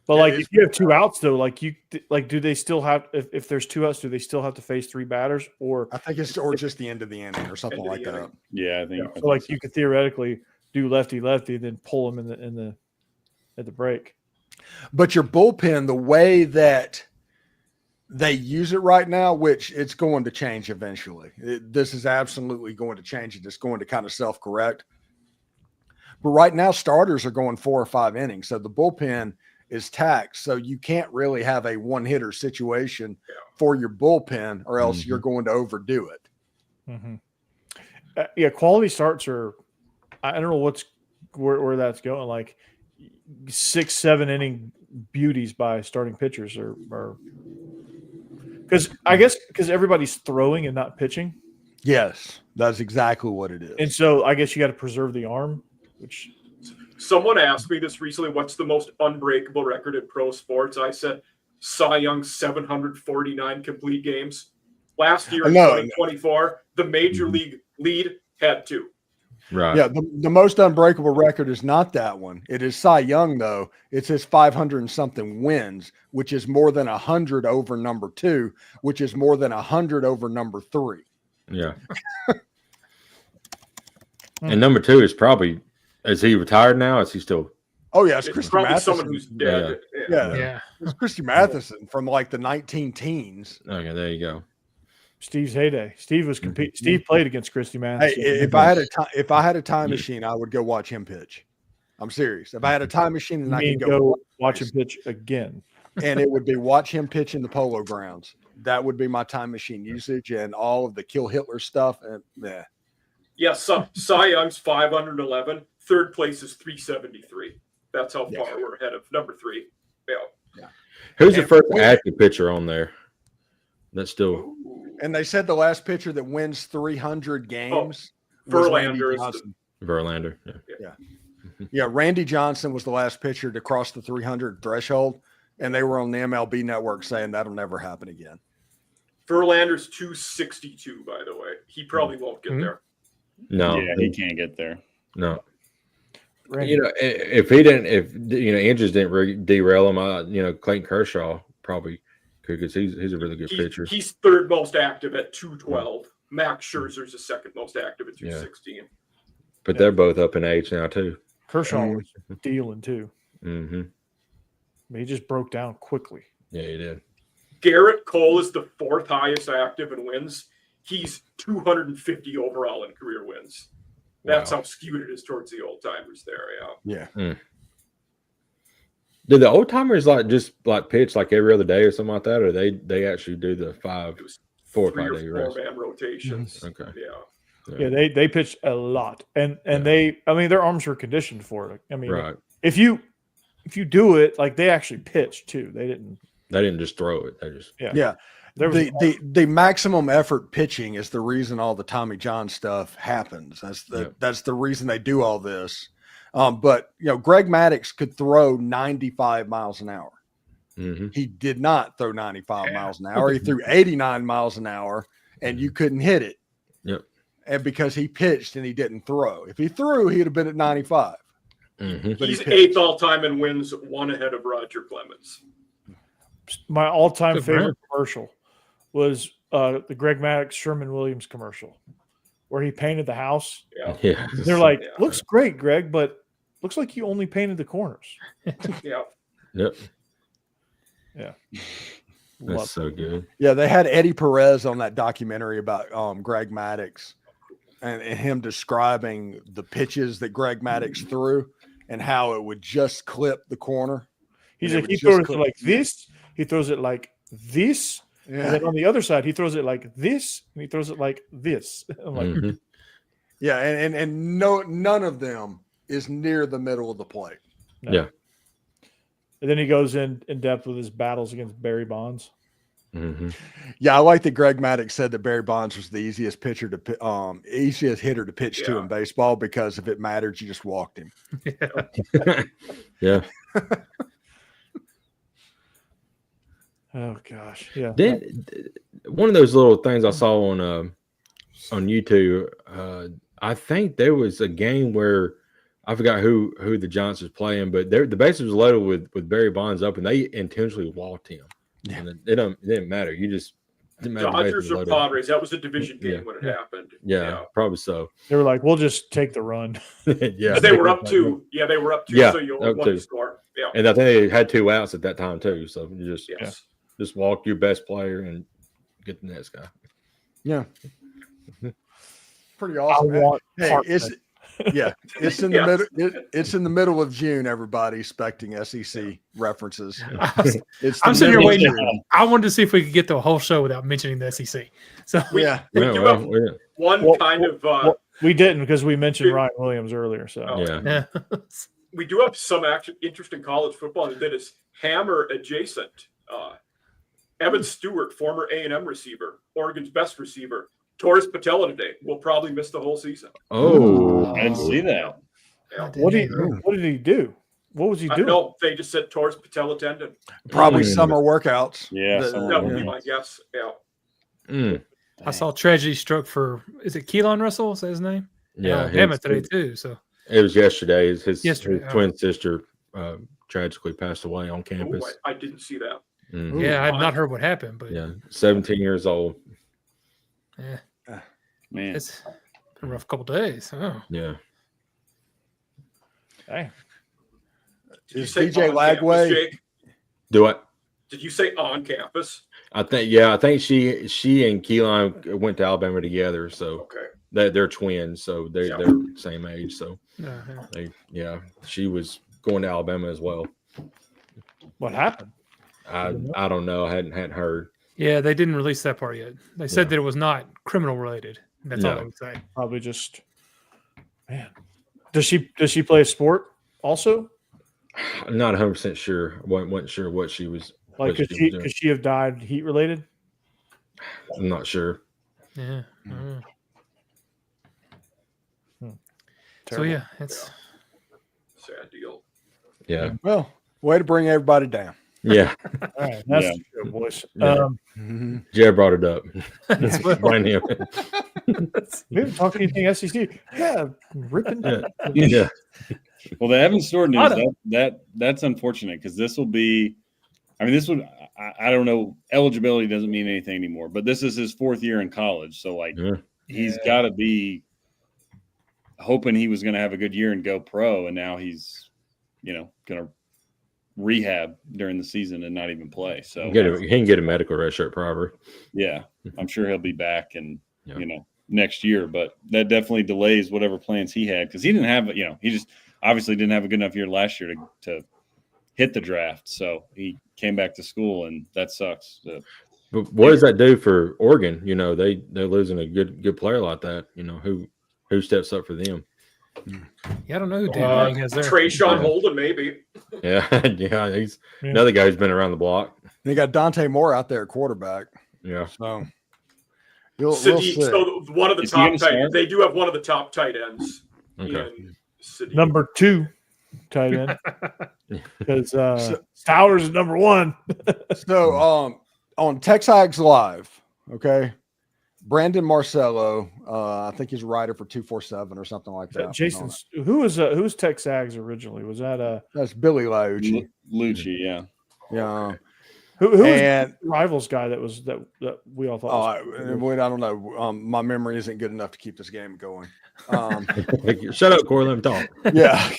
But like, if you have 2 outs though, do they still have, if there's 2 outs, do they still have to face 3 batters? Or I think it's just the end of the inning or something like that. Yeah, I think. So like you could theoretically do lefty, then pull them at the break. But your bullpen, the way that they use it right now, which it's going to change eventually. This is absolutely going to change it. It's going to kind of self-correct. But right now, starters are going 4 or 5 innings. So the bullpen is taxed. So you can't really have a one-hitter situation for your bullpen, or else you're going to overdo it. Mm-hmm. Quality starts are, I don't know where that's going. Like 6-7 inning beauties by starting pitchers are because everybody's throwing and not pitching. Yes, that's exactly what it is. And so I guess you got to preserve the arm, which someone asked me this recently, what's the most unbreakable record in pro sports? I said Cy Young 749 complete games. Last year in 2024, the major league lead had 2. Right. Yeah, the most unbreakable record is not that one. It is Cy Young, though. It's his 500 and something wins, which is more than 100 over number 2, which is more than 100 over number 3. Yeah. And number 2 is probably, is he retired now? Is he still? Oh, yeah, it's Christy probably Matheson. Someone who's dead. Yeah. It's Christy Matheson from like the 19 teens. Okay, there you go. Steve's heyday. Steve was competing. Steve played against Christy Matheson. Hey, if I had a time machine, I would go watch him pitch. I'm serious. If I had a time machine, and I could go watch him pitch again, and it would be watch him pitch in the Polo Grounds. That would be my time machine usage and all of the Kill Hitler stuff. And Cy Young's 511. Third place is 373. That's how far we're ahead of number 3. Yeah. Who's the first active pitcher on there? That's still. And they said the last pitcher that wins 300 games. Verlander. Verlander. Yeah. Randy Johnson was the last pitcher to cross the 300 threshold, and they were on the MLB network saying that'll never happen again. Verlander's 262, by the way. He probably won't get there. No. Yeah, he can't get there. No. If injuries didn't derail him, Clayton Kershaw probably could, because he's a really good pitcher. He's 3rd most active at 212. Max Scherzer's the 2nd most active at 216. But they're both up in age now too. Kershaw was dealing too. Mm-hmm. He just broke down quickly. Yeah, he did. Garrett Cole is the 4th highest active in wins. He's 250 overall in career wins. That's how skewed it is towards the old timers there. Yeah. Do the old timers just pitch like every other day or something like that, or they actually do the 4 or 5 day race? 4-man rotations. Okay. Yeah. Yeah, they pitched a lot, and their arms were conditioned for it. I mean, right. If you do it, like they actually pitched too. They didn't just throw it. They just There was the maximum effort pitching is the reason all the Tommy John stuff happens. That's the reason they do all this. But Greg Maddux could throw 95 miles an hour. Mm-hmm. He did not throw 95 miles an hour. He threw 89 miles an hour, and you couldn't hit it. Yep. And because he pitched and he didn't throw. If he threw, he'd have been at 95. Mm-hmm. But he's 8th all time in wins, 1 ahead of Roger Clemens. My all-time favorite commercial was the Greg Maddux Sherman-Williams commercial, where he painted the house. Yeah. They're like, looks great, Greg, but looks like you only painted the corners. Yeah. Yep. Yeah. That's so good. Yeah, they had Eddie Perez on that documentary about Greg Maddux and him describing the pitches that Greg Maddux threw and how it would just clip the corner. He's like, he throws it like this. He throws it like this. Yeah. And then on the other side, he throws it like this, and he throws it like this. I'm like, yeah, and none of them is near the middle of the plate. No. Yeah. And then he goes in depth with his battles against Barry Bonds. Mm-hmm. Yeah, I like that Greg Maddux said that Barry Bonds was the easiest hitter to pitch to in baseball because if it mattered, you just walked him. Yeah. Oh gosh, yeah. Then one of those little things I saw on YouTube. I think there was a game where I forgot who the Giants was playing, but the bases was loaded with Barry Bonds up, and they intentionally walked him. Yeah, and it didn't matter. You just Dodgers or Padres. That was a division game when it happened. Yeah, probably so. They were like, "We'll just take the run." Yeah, they were up 2. Yeah, they were up 2. Yeah, so you won the score. Yeah, and I think they had 2 outs at that time too. So you just walk your best player and get the next guy. Yeah, pretty awesome. It's in the middle. It's in the middle of June. Everybody expecting SEC references. I'm sitting here waiting. I wanted to see if we could get to a whole show without mentioning the SEC. So we do have one kind of. We didn't because we mentioned Ryan Williams earlier. So we do have some interesting college football that is Hammer adjacent. Evan Stewart, former A&M receiver, Oregon's best receiver. Torres Patella today will probably miss the whole season. Oh, I didn't see that. Yeah. What did he do? What was he doing? No, they just said Torres Patella tendon. Probably summer workouts. Yeah, that would be my guess. Yeah. I saw tragedy struck for is it Keelan Russell? Is that his name? Yeah, today too. So it was yesterday. His twin sister tragically passed away on campus. Ooh, I didn't see that. Mm-hmm. Yeah, I had not heard what happened, but 17 years old. Yeah, man, it's been a rough couple days. Oh. Yeah. Hey, is DJ Lagway? Do what? Did you say on campus? I think she and Keelan went to Alabama together, so they're twins, so they're same age. So she was going to Alabama as well. What happened? I don't know. I hadn't heard. Yeah, they didn't release that part yet. They said that it was not criminal related. That's all they would say. Probably just man. Does she play a sport also? I'm not 100% sure. wasn't sure what she was. Like, could she have died heat related? I'm not sure. Yeah. So it's sad deal. Yeah. Well, way to bring everybody down. Yeah. All right, that's good, boys. Yeah. Jared brought it up. Blame him. We haven't talked anything SEC. Yeah, ripping. Yeah. Well, the Evan Stewart news that's unfortunate because this will be. I mean, this would. I don't know. Eligibility doesn't mean anything anymore. But this is his 4th year in college, so he's got to be hoping he was going to have a good year and go pro, and now he's, going to rehab during the season and not even play. So he can get a medical red shirt, probably. Yeah, I'm sure he'll be back, and next year, but that definitely delays whatever plans he had because he didn't have, he just obviously didn't have a good enough year last year to hit the draft. So he came back to school, and that sucks. But what does that do for Oregon? They're losing a good player like that. Who steps up for them? Yeah, I don't know who Dan Lang has there. Trayshawn Holden, maybe. Yeah, yeah, he's another guy who's been around the block. They got Dante Moore out there at quarterback. Yeah, so we'll see. So one of the top tight ends. They do have one of the top tight ends. Okay. Number 2 tight end because Stowers is number 1. So on Texags Live, okay. Brandon Marcello, I think he's a writer for 247 or something like that. Jason, who's Texags originally? Was that that's Billy Lucci. Lucci, yeah. Yeah. Who was the Rivals guy that we all thought? I don't know. My memory isn't good enough to keep this game going. Shut up, Corey. Let him talk. Yeah.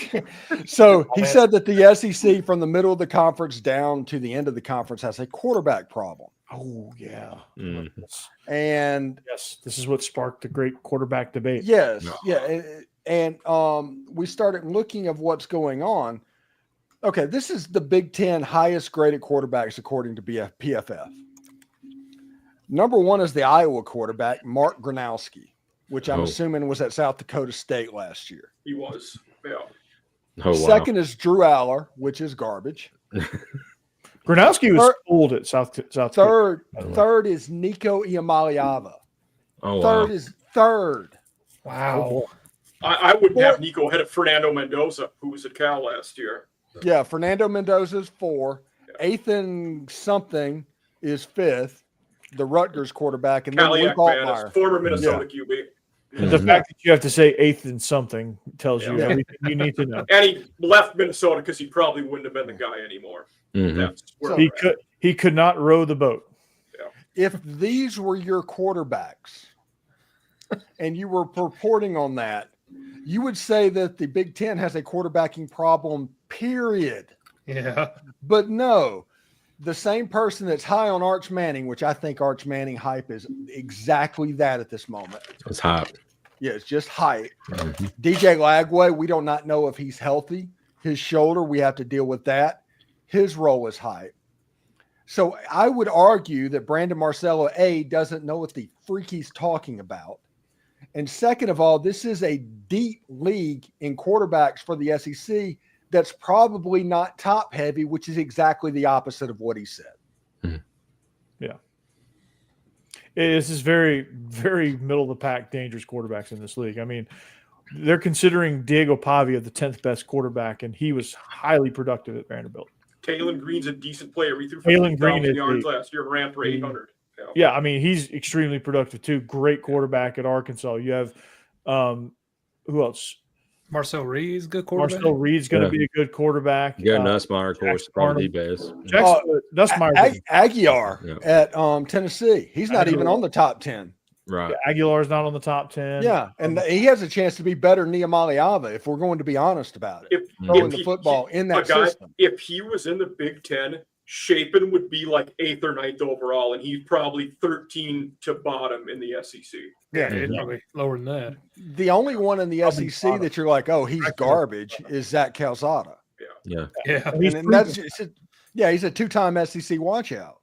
So he said that the SEC from the middle of the conference down to the end of the conference has a quarterback problem. Oh, yeah. Mm-hmm. And yes, this is what sparked the great quarterback debate. Yes. No. Yeah. And we started looking at what's going on. Okay, this is the Big Ten highest graded quarterbacks according to PFF. Number 1 is the Iowa quarterback, Mark Gronowski, which I'm assuming was at South Dakota State last year. He was, yeah. Oh, wow. Second is Drew Aller, which is garbage. Gronowski was old at South. Third is Nico Iamaleava. Oh, wow. Third. Wow. I wouldn't have Nico ahead of Fernando Mendoza, who was at Cal last year. Yeah, Fernando Mendoza is 4. Yeah. Ethan something is 5th. The Rutgers quarterback, and then Luke Altmaier, former Minnesota QB. And the fact that you have to say Ethan something tells you everything you need to know. And he left Minnesota because he probably wouldn't have been the guy anymore. Mm-hmm. He could not row the boat. Yeah. If these were your quarterbacks and you were reporting on that, you would say that the Big Ten has a quarterbacking problem, period. Yeah. But no, the same person that's high on Arch Manning, which I think Arch Manning hype is exactly that at this moment. It's hype. Yeah, it's just hype. Mm-hmm. DJ Lagway, we do not know if he's healthy. His shoulder, we have to deal with that. His role is hype. So I would argue that Brandon Marcello, A, doesn't know what the freak he's talking about. And second of all, this is a deep league in quarterbacks for the SEC that's probably not top heavy, which is exactly the opposite of what he said. Mm-hmm. Yeah. This is very, very middle of the pack, dangerous quarterbacks in this league. I mean, they're considering Diego Pavia the 10th best quarterback, and he was highly productive at Vanderbilt. Taylon Green's a decent player. He threw 50,000 yards last year, ran for 800. Yeah, I mean, he's extremely productive too. Great quarterback at Arkansas. You have who else? Marcel Reed's good quarterback. Marcel Reed's going to be a good quarterback. You got Nussmeier, of course, probably the best. Nussmeier, Aguilar at Tennessee. He's not even on the top 10. Right. Yeah, Aguilar's not on the top 10. Yeah, and he has a chance to be better than Iamaleava if we're going to be honest about it. Throwing the football in that system. If he was in the Big Ten, Shapen would be like 8th or 9th overall, and he's probably 13 to bottom in the SEC. Yeah, probably lower than that. The only one in the SEC that you're like, oh, he's garbage is Zach Calzada. Yeah. And that's just, he's a 2-time SEC watchout.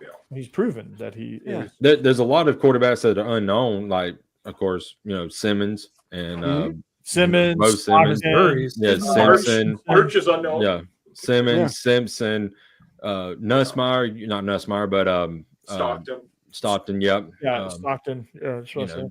Yeah. He's proven that he is. There's a lot of quarterbacks that are unknown, like, of course, Simmons and Simmons, Mo Simmons, Simpson. Arch is unknown. Yeah, Simmons, Simpson. Nussmeier, not Nussmeier, but Stockton. Yep. Yeah, Stockton.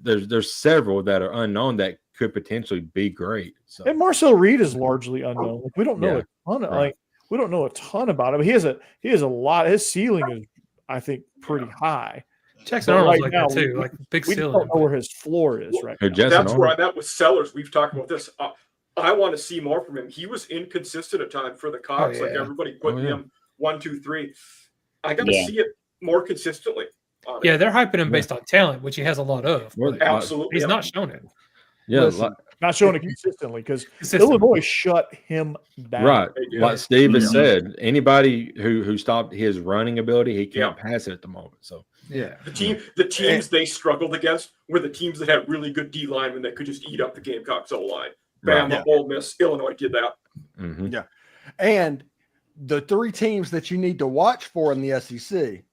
There's several that are unknown that could potentially be great. So. And Marcel Reed is largely unknown. Like, we don't know a ton. We don't know a ton about him. He has a lot. His ceiling is, I think, pretty high. Jackson Arnold's like that too, like big ceiling. We don't know where his floor is right now. That's where I'm at with Sellers. We've talked about this. I want to see more from him. He was inconsistent at times for the Cox. Like everybody put him 1, 2, 3. I got to see it more consistently. Yeah, they're hyping him based on talent, which he has a lot of. Absolutely, he's not shown it. Yeah, Not showing it consistently because Illinois shut him down. Right. Like Steve has said, anybody who stopped his running ability, he can't pass it at the moment. So the teams they struggled against were the teams that had really good D linemen that could just eat up the Gamecocks O-line. Bama, Ole Miss, Illinois did that. Mm-hmm. Yeah. And the three teams that you need to watch for in the SEC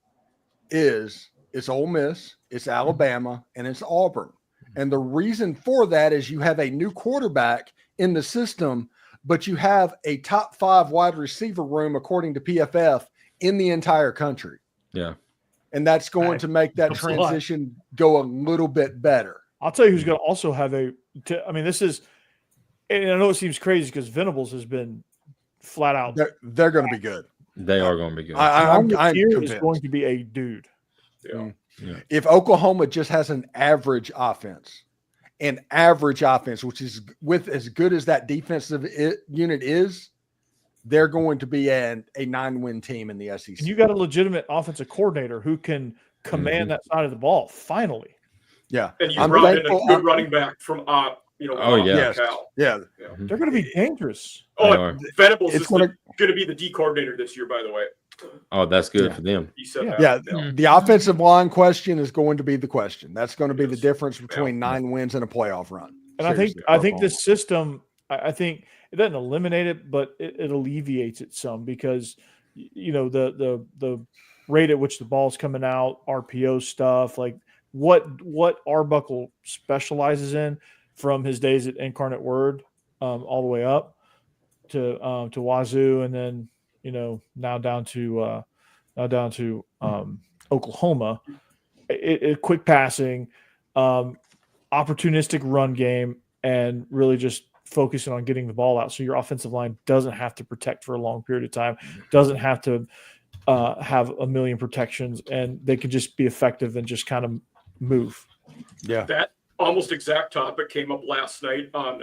it's Ole Miss, it's Alabama, and it's Auburn. And the reason for that is you have a new quarterback in the system, but you have a top 5 wide receiver room, according to PFF, in the entire country. Yeah. And that's going to make that transition go a little bit better. I'll tell you who's going to also have this is, and I know it seems crazy because Venables has been flat out. They're going to be good. They are going to be good. I'm convinced. Is going to be a dude. Yeah. If Oklahoma just has an average offense, which is with as good as that defensive unit is, they're going to be a 9-win team in the SEC. And you got a legitimate offensive coordinator who can command that side of the ball. Finally, yeah. And you brought in a good running back from they're going to be dangerous. Venables is going to be the D coordinator this year, by the way. Oh, that's good for them. He said the offensive line question is going to be the question. That's going to be the difference between 9 wins and a playoff run. And I think this system, I think it doesn't eliminate it, but it alleviates it some because the rate at which the ball's coming out, RPO stuff, like what Arbuckle specializes in from his days at Incarnate Word all the way up to Wazoo, and then now down to Oklahoma. It quick passing, opportunistic run game, and really just focusing on getting the ball out so your offensive line doesn't have to protect for a long period of time, doesn't have to have a million protections, and they can just be effective and just kind of move. Yeah. That almost exact topic came up last night on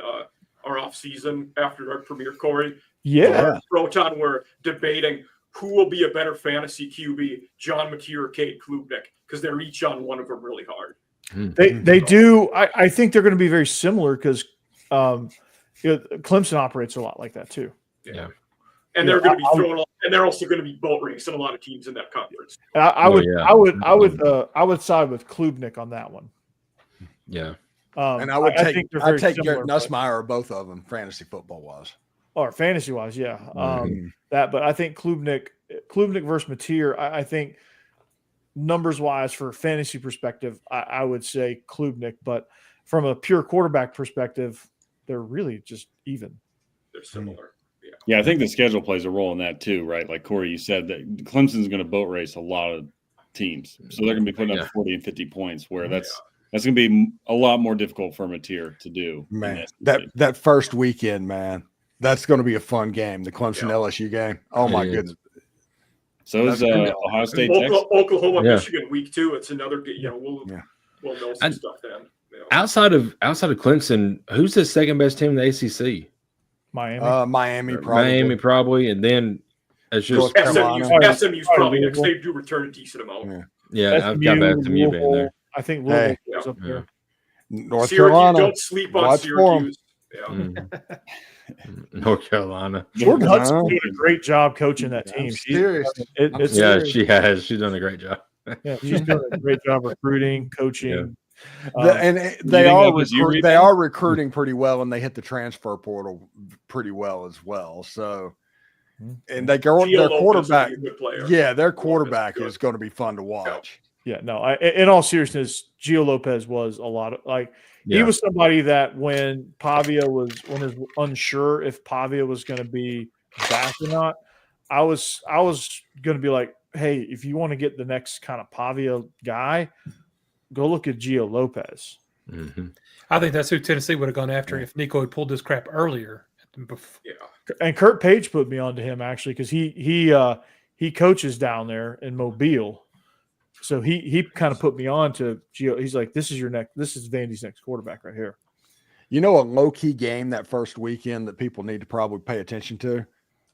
our off season after our premiere, Corey. Yeah. Proton were debating who will be a better fantasy QB, John McKee or Cade Klubnik, because they're each on one of them really hard. They do. I think they're going to be very similar because Clemson operates a lot like that too. Yeah. And they're going to be throwing, and they're also going to be boat racing a lot of teams in that conference. I would side with Klubnik on that one. Yeah. And I would take Garrett Nussmeier or both of them, fantasy football wise. Or fantasy wise, yeah. But I think Klubnik versus Mateer, I think numbers wise for fantasy perspective, I would say Klubnik, but from a pure quarterback perspective, they're really just even. They're similar. Yeah, I think the schedule plays a role in that too, right? Like Corey, you said that Clemson's going to boat race a lot of teams, so they're going to be putting up 40 and 50 points. Where that's going to be a lot more difficult for Mateer to do. Man, that first weekend, man, that's going to be a fun game. The Clemson LSU game. Oh my goodness. So is Ohio State, Oklahoma, Michigan week 2. It's another. We'll know some stuff then. Outside of Clemson, who's the second best team in the ACC? Miami probably, and then it's just SMU's probably next. They do return a decent amount. Yeah, I've got SMU being there. I think Louisville goes up there. North Carolina. Don't sleep on Syracuse. North Carolina. Jordan Hudson's doing a great job coaching that team. She has. She's done a great job. Yeah, she's doing a great job recruiting, coaching. They are recruiting pretty well, and they hit the transfer portal pretty well as well. So, and their quarterback, their quarterback is going to be fun to watch. Yeah, no. In all seriousness, Gio Lopez was a lot of he was somebody that when Pavia was unsure if Pavia was going to be back or not, I was going to be like, hey, if you want to get the next kind of Pavia guy, go look at Gio Lopez. Mm-hmm. I think that's who Tennessee would have gone after if Nico had pulled this crap earlier. And Kurt Page put me onto him actually because he coaches down there in Mobile, so he kind of put me on to Gio. He's like, this is Vandy's next quarterback right here. You know, a low key game that first weekend that people need to probably pay attention to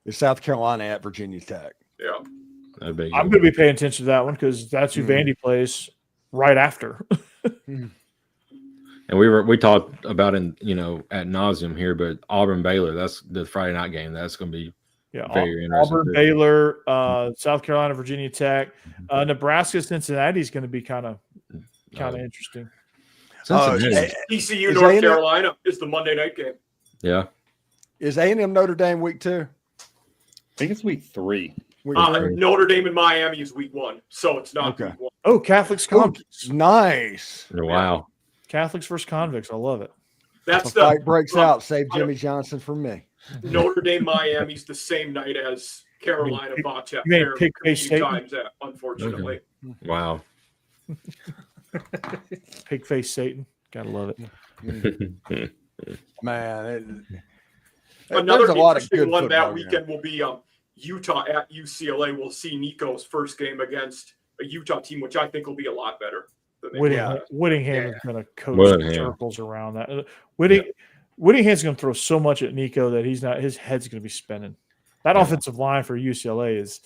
is South Carolina at Virginia Tech. Yeah, I'm going to be paying attention to that one because that's who Vandy plays right after. And And we talked about ad nauseum here, but Auburn Baylor, that's the Friday night game. That's going to be very interesting. Auburn Baylor, South Carolina, Virginia Tech, Nebraska, Cincinnati is going to be kind of interesting. TCU North Carolina is the Monday night game. Yeah. Is A&M Notre Dame week 2? I think it's week 3. Notre Dame and Miami is week 1, so it's not week 1. Oh, Catholics convicts. Nice. Wow. Catholics versus convicts. I love it. That's the fight breaks out. Save Jimmy Johnson for me. Notre Dame Miami's the same night as Carolina Vatech. You mean Pig-Faced Satan? Unfortunately. Okay. Wow. Pig-Faced Satan. Gotta love it. Man. Another interesting one that weekend will be Utah at UCLA. We'll see Nico's first game against a Utah team, which I think will be a lot better. Whittingham is going to coach circles around that. Whittingham's going to throw so much at Nico that his head's going to be spinning. That offensive line for UCLA is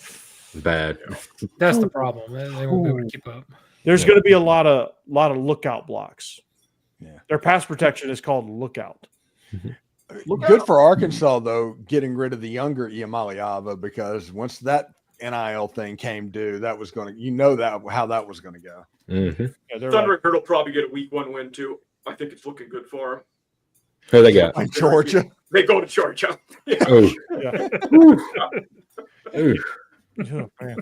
bad. That's the problem. They won't be able to keep up. There's going to be a lot of lookout blocks. Yeah. Their pass protection is called lookout. Good for Arkansas, though, getting rid of the younger Iamaliava, because once that NIL thing came due, that was going to, how that was going to go. Mm-hmm. Yeah, Thunder will probably get a week 1 win too. I think it's looking good for them. Who they got? Like Georgia. They go to Georgia. Oh. Oh, man.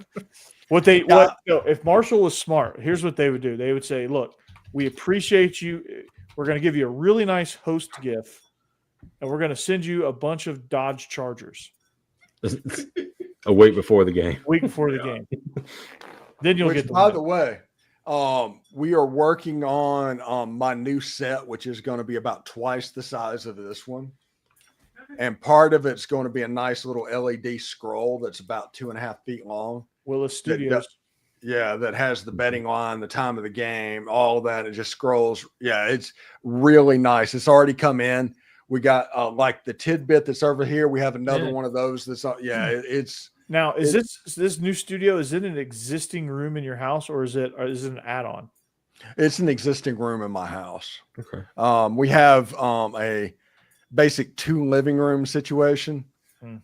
If Marshall was smart, here's what they would do. They would say, "Look, we appreciate you. We're going to give you a really nice host gift, and we're going to send you a bunch of Dodge Chargers a week before the game. Game. Then you'll get. By the way, we are working on my new set, which is going to be about twice the size of this one. And part of it's going to be a nice little LED scroll that's about 2.5 feet long. Willis Studios. That has the betting line, the time of the game, all that. It just scrolls. Yeah, it's really nice. It's already come in. We got like the tidbit that's over here. We have another one of those. That's it's. Now, is this new studio? Is it an existing room in your house, or is it an add-on? It's an existing room in my house. Okay. We have a basic 2 living room situation,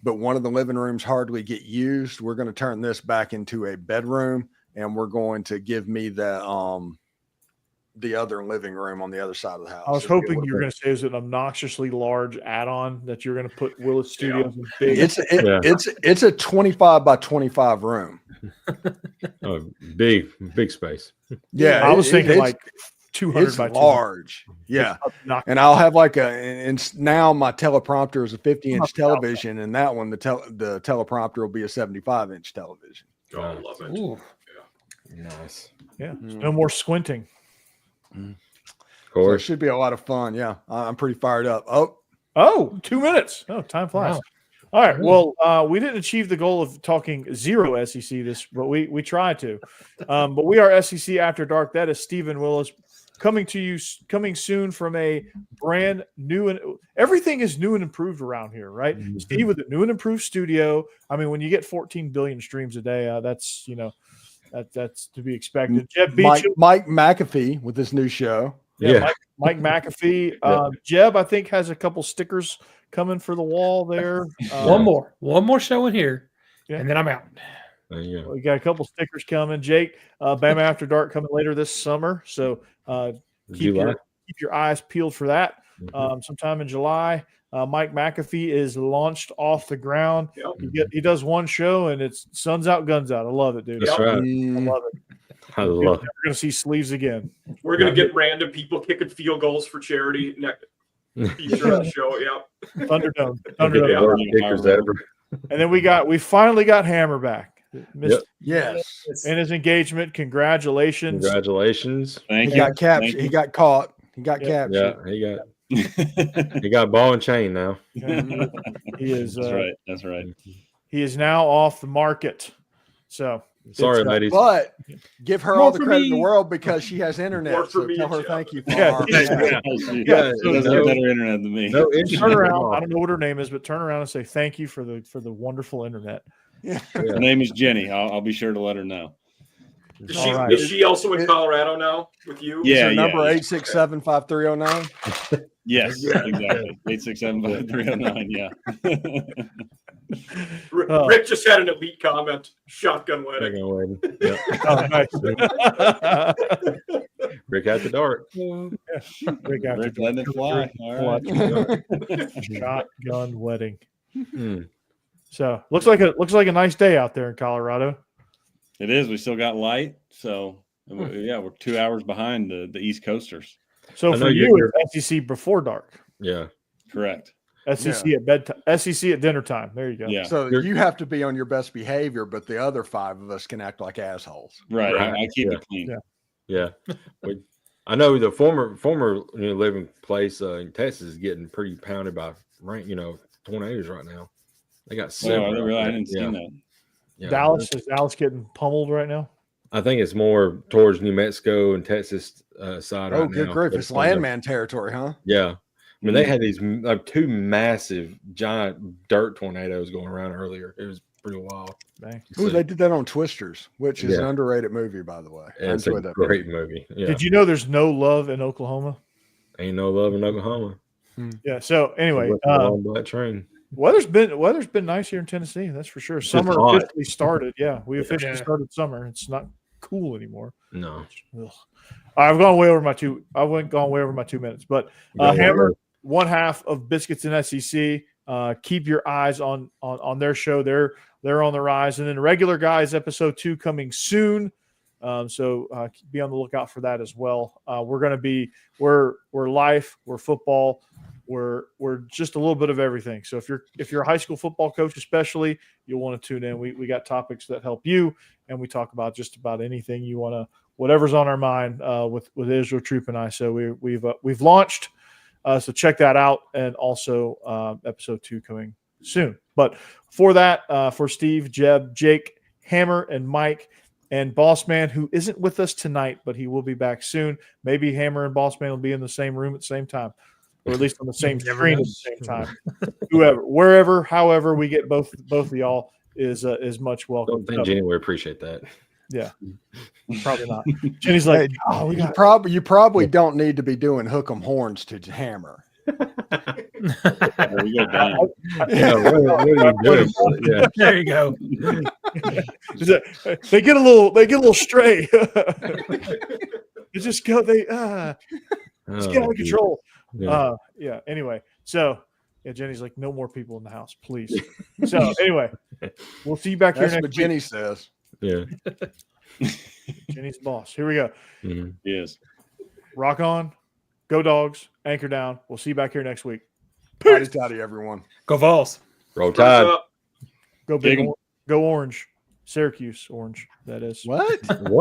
but one of the living rooms hardly get used. We're going to turn this back into a bedroom, and we're going to give me the other living room on the other side of the house. I was hoping you were going to say it was an obnoxiously large add-on that you're going to put Willis Studios in big. It's a 25 by 25 room. Oh, big space. Yeah, I was thinking like 200 by 200. Large. Yeah, and I'll have like and now my teleprompter is a 50-inch television, and that one the teleprompter will be a 75-inch television. Oh, I love it. Ooh. Yeah. Nice. Yeah, no more squinting. Of course. So it should be a lot of fun. Yeah, I'm pretty fired up. Oh, 2 minutes. Oh, time flies. Wow. All right. Well, we didn't achieve the goal of talking zero SEC but we tried to. But we are SEC After Dark. That is Stephen Willis coming soon from a brand new, and everything is new and improved around here, right? Mm-hmm. Steve with a new and improved studio. I mean, when you get 14 billion streams a day, that's that's to be expected. Jeb Mike McAfee with this new show. Yeah. Mike McAfee. Jeb, I think, has a couple stickers coming for the wall there. One more show in here, and then I'm out. We got a couple stickers coming. Jake, Bama After Dark coming later this summer, so keep your eyes peeled for that. Sometime in July. Mike McAfee is launched off the ground. Yep. He does one show, and it's suns out, guns out. I love it, dude. That's right. I love it. I love it. We're going to see sleeves again. We're going to get random people kicking field goals for charity next feature on the show. Yeah. Thunderdome. And then we finally got Hammer back. Yes. In his engagement. Congratulations. Thank you. Got captured. He got caught. He got captured. Yeah, he got ball and chain now. He is. That's right. He is now off the market. So sorry, ladies. But give her all the credit in the world because she has internet. So tell her thank you for better internet than me. Turn around. I don't know what her name is, but turn around and say thank you for the wonderful internet. Her name is Jenny. I'll be sure to let her know. Is she also in Colorado now with you? Yeah, number 867-5309. Yes, exactly. 867-5309. Yeah. Rick just had an elite comment. Shotgun wedding. Yep. Oh, nice. Rick at the dart. Rick letting it fly. All right. Shotgun wedding. Hmm. So looks like a nice day out there in Colorado. It is. We still got light, so yeah, we're 2 hours behind the East Coasters. So for you, it's SEC before dark. Yeah, correct. SEC at bedtime. SEC at dinner time. There you go. Yeah. So you have to be on your best behavior, but the other 5 of us can act like assholes. Right. I keep it clean. Yeah. I know the former living place in Texas is getting pretty pounded by tornadoes right now. They got several. I didn't see that. Yeah. Dallas getting pummeled right now? I think it's more towards New Mexico and Texas side. Oh, good grief! It's landman territory, huh? Yeah. I mean, they had these 2 massive, giant dirt tornadoes going around earlier. It was pretty wild. Oh, they did that on Twisters, which is an underrated movie, by the way. Yeah, it's a great movie. Yeah. Did you know there's no love in Oklahoma? Ain't no love in Oklahoma. Yeah. So anyway, that train. Weather's been nice here in Tennessee. That's for sure. Summer officially started. Yeah, we officially started summer. It's not cool anymore. No. Ugh. I've gone way over my 2. I went gone way over my 2 minutes. But Hammer, one half of Biscuits and SEC. Keep your eyes on their show. They're on the rise. And then regular guys, episode 2 coming soon. So be on the lookout for that as well. We're life, we're football, we're just a little bit of everything. So if you're a high school football coach, especially, you'll want to tune in. We got topics that help you, and we talk about just about anything you want to, whatever's on our mind with Israel Troop and I. So we've launched. So check that out, and also episode 2 coming soon. But for that, for Steve, Jeb, Jake, Hammer, and Mike, and Bossman, who isn't with us tonight, but he will be back soon. Maybe Hammer and Bossman will be in the same room at the same time, or at least on the same screen at the same time. Wherever, however, we get both of y'all is much welcome. Don't think Jenny would appreciate that. Yeah, probably not. Jenny's like, you probably don't need to be doing hook 'em horns to Hammer. There you go. They get a little stray. It's just go. Just get out of control. Yeah. Anyway, so Jenny's like, no more people in the house, please. So anyway, we'll see you back here next week. That's what Jenny says. Yeah. Jenny's the boss. Here we go. Mm-hmm. Yes. Rock on. Go Dogs. Anchor down. We'll see you back here next week. Peace. Howdy, everyone. Go Vols. Roll Tide. Go Big. Go Orange. Syracuse Orange, that is. What? What?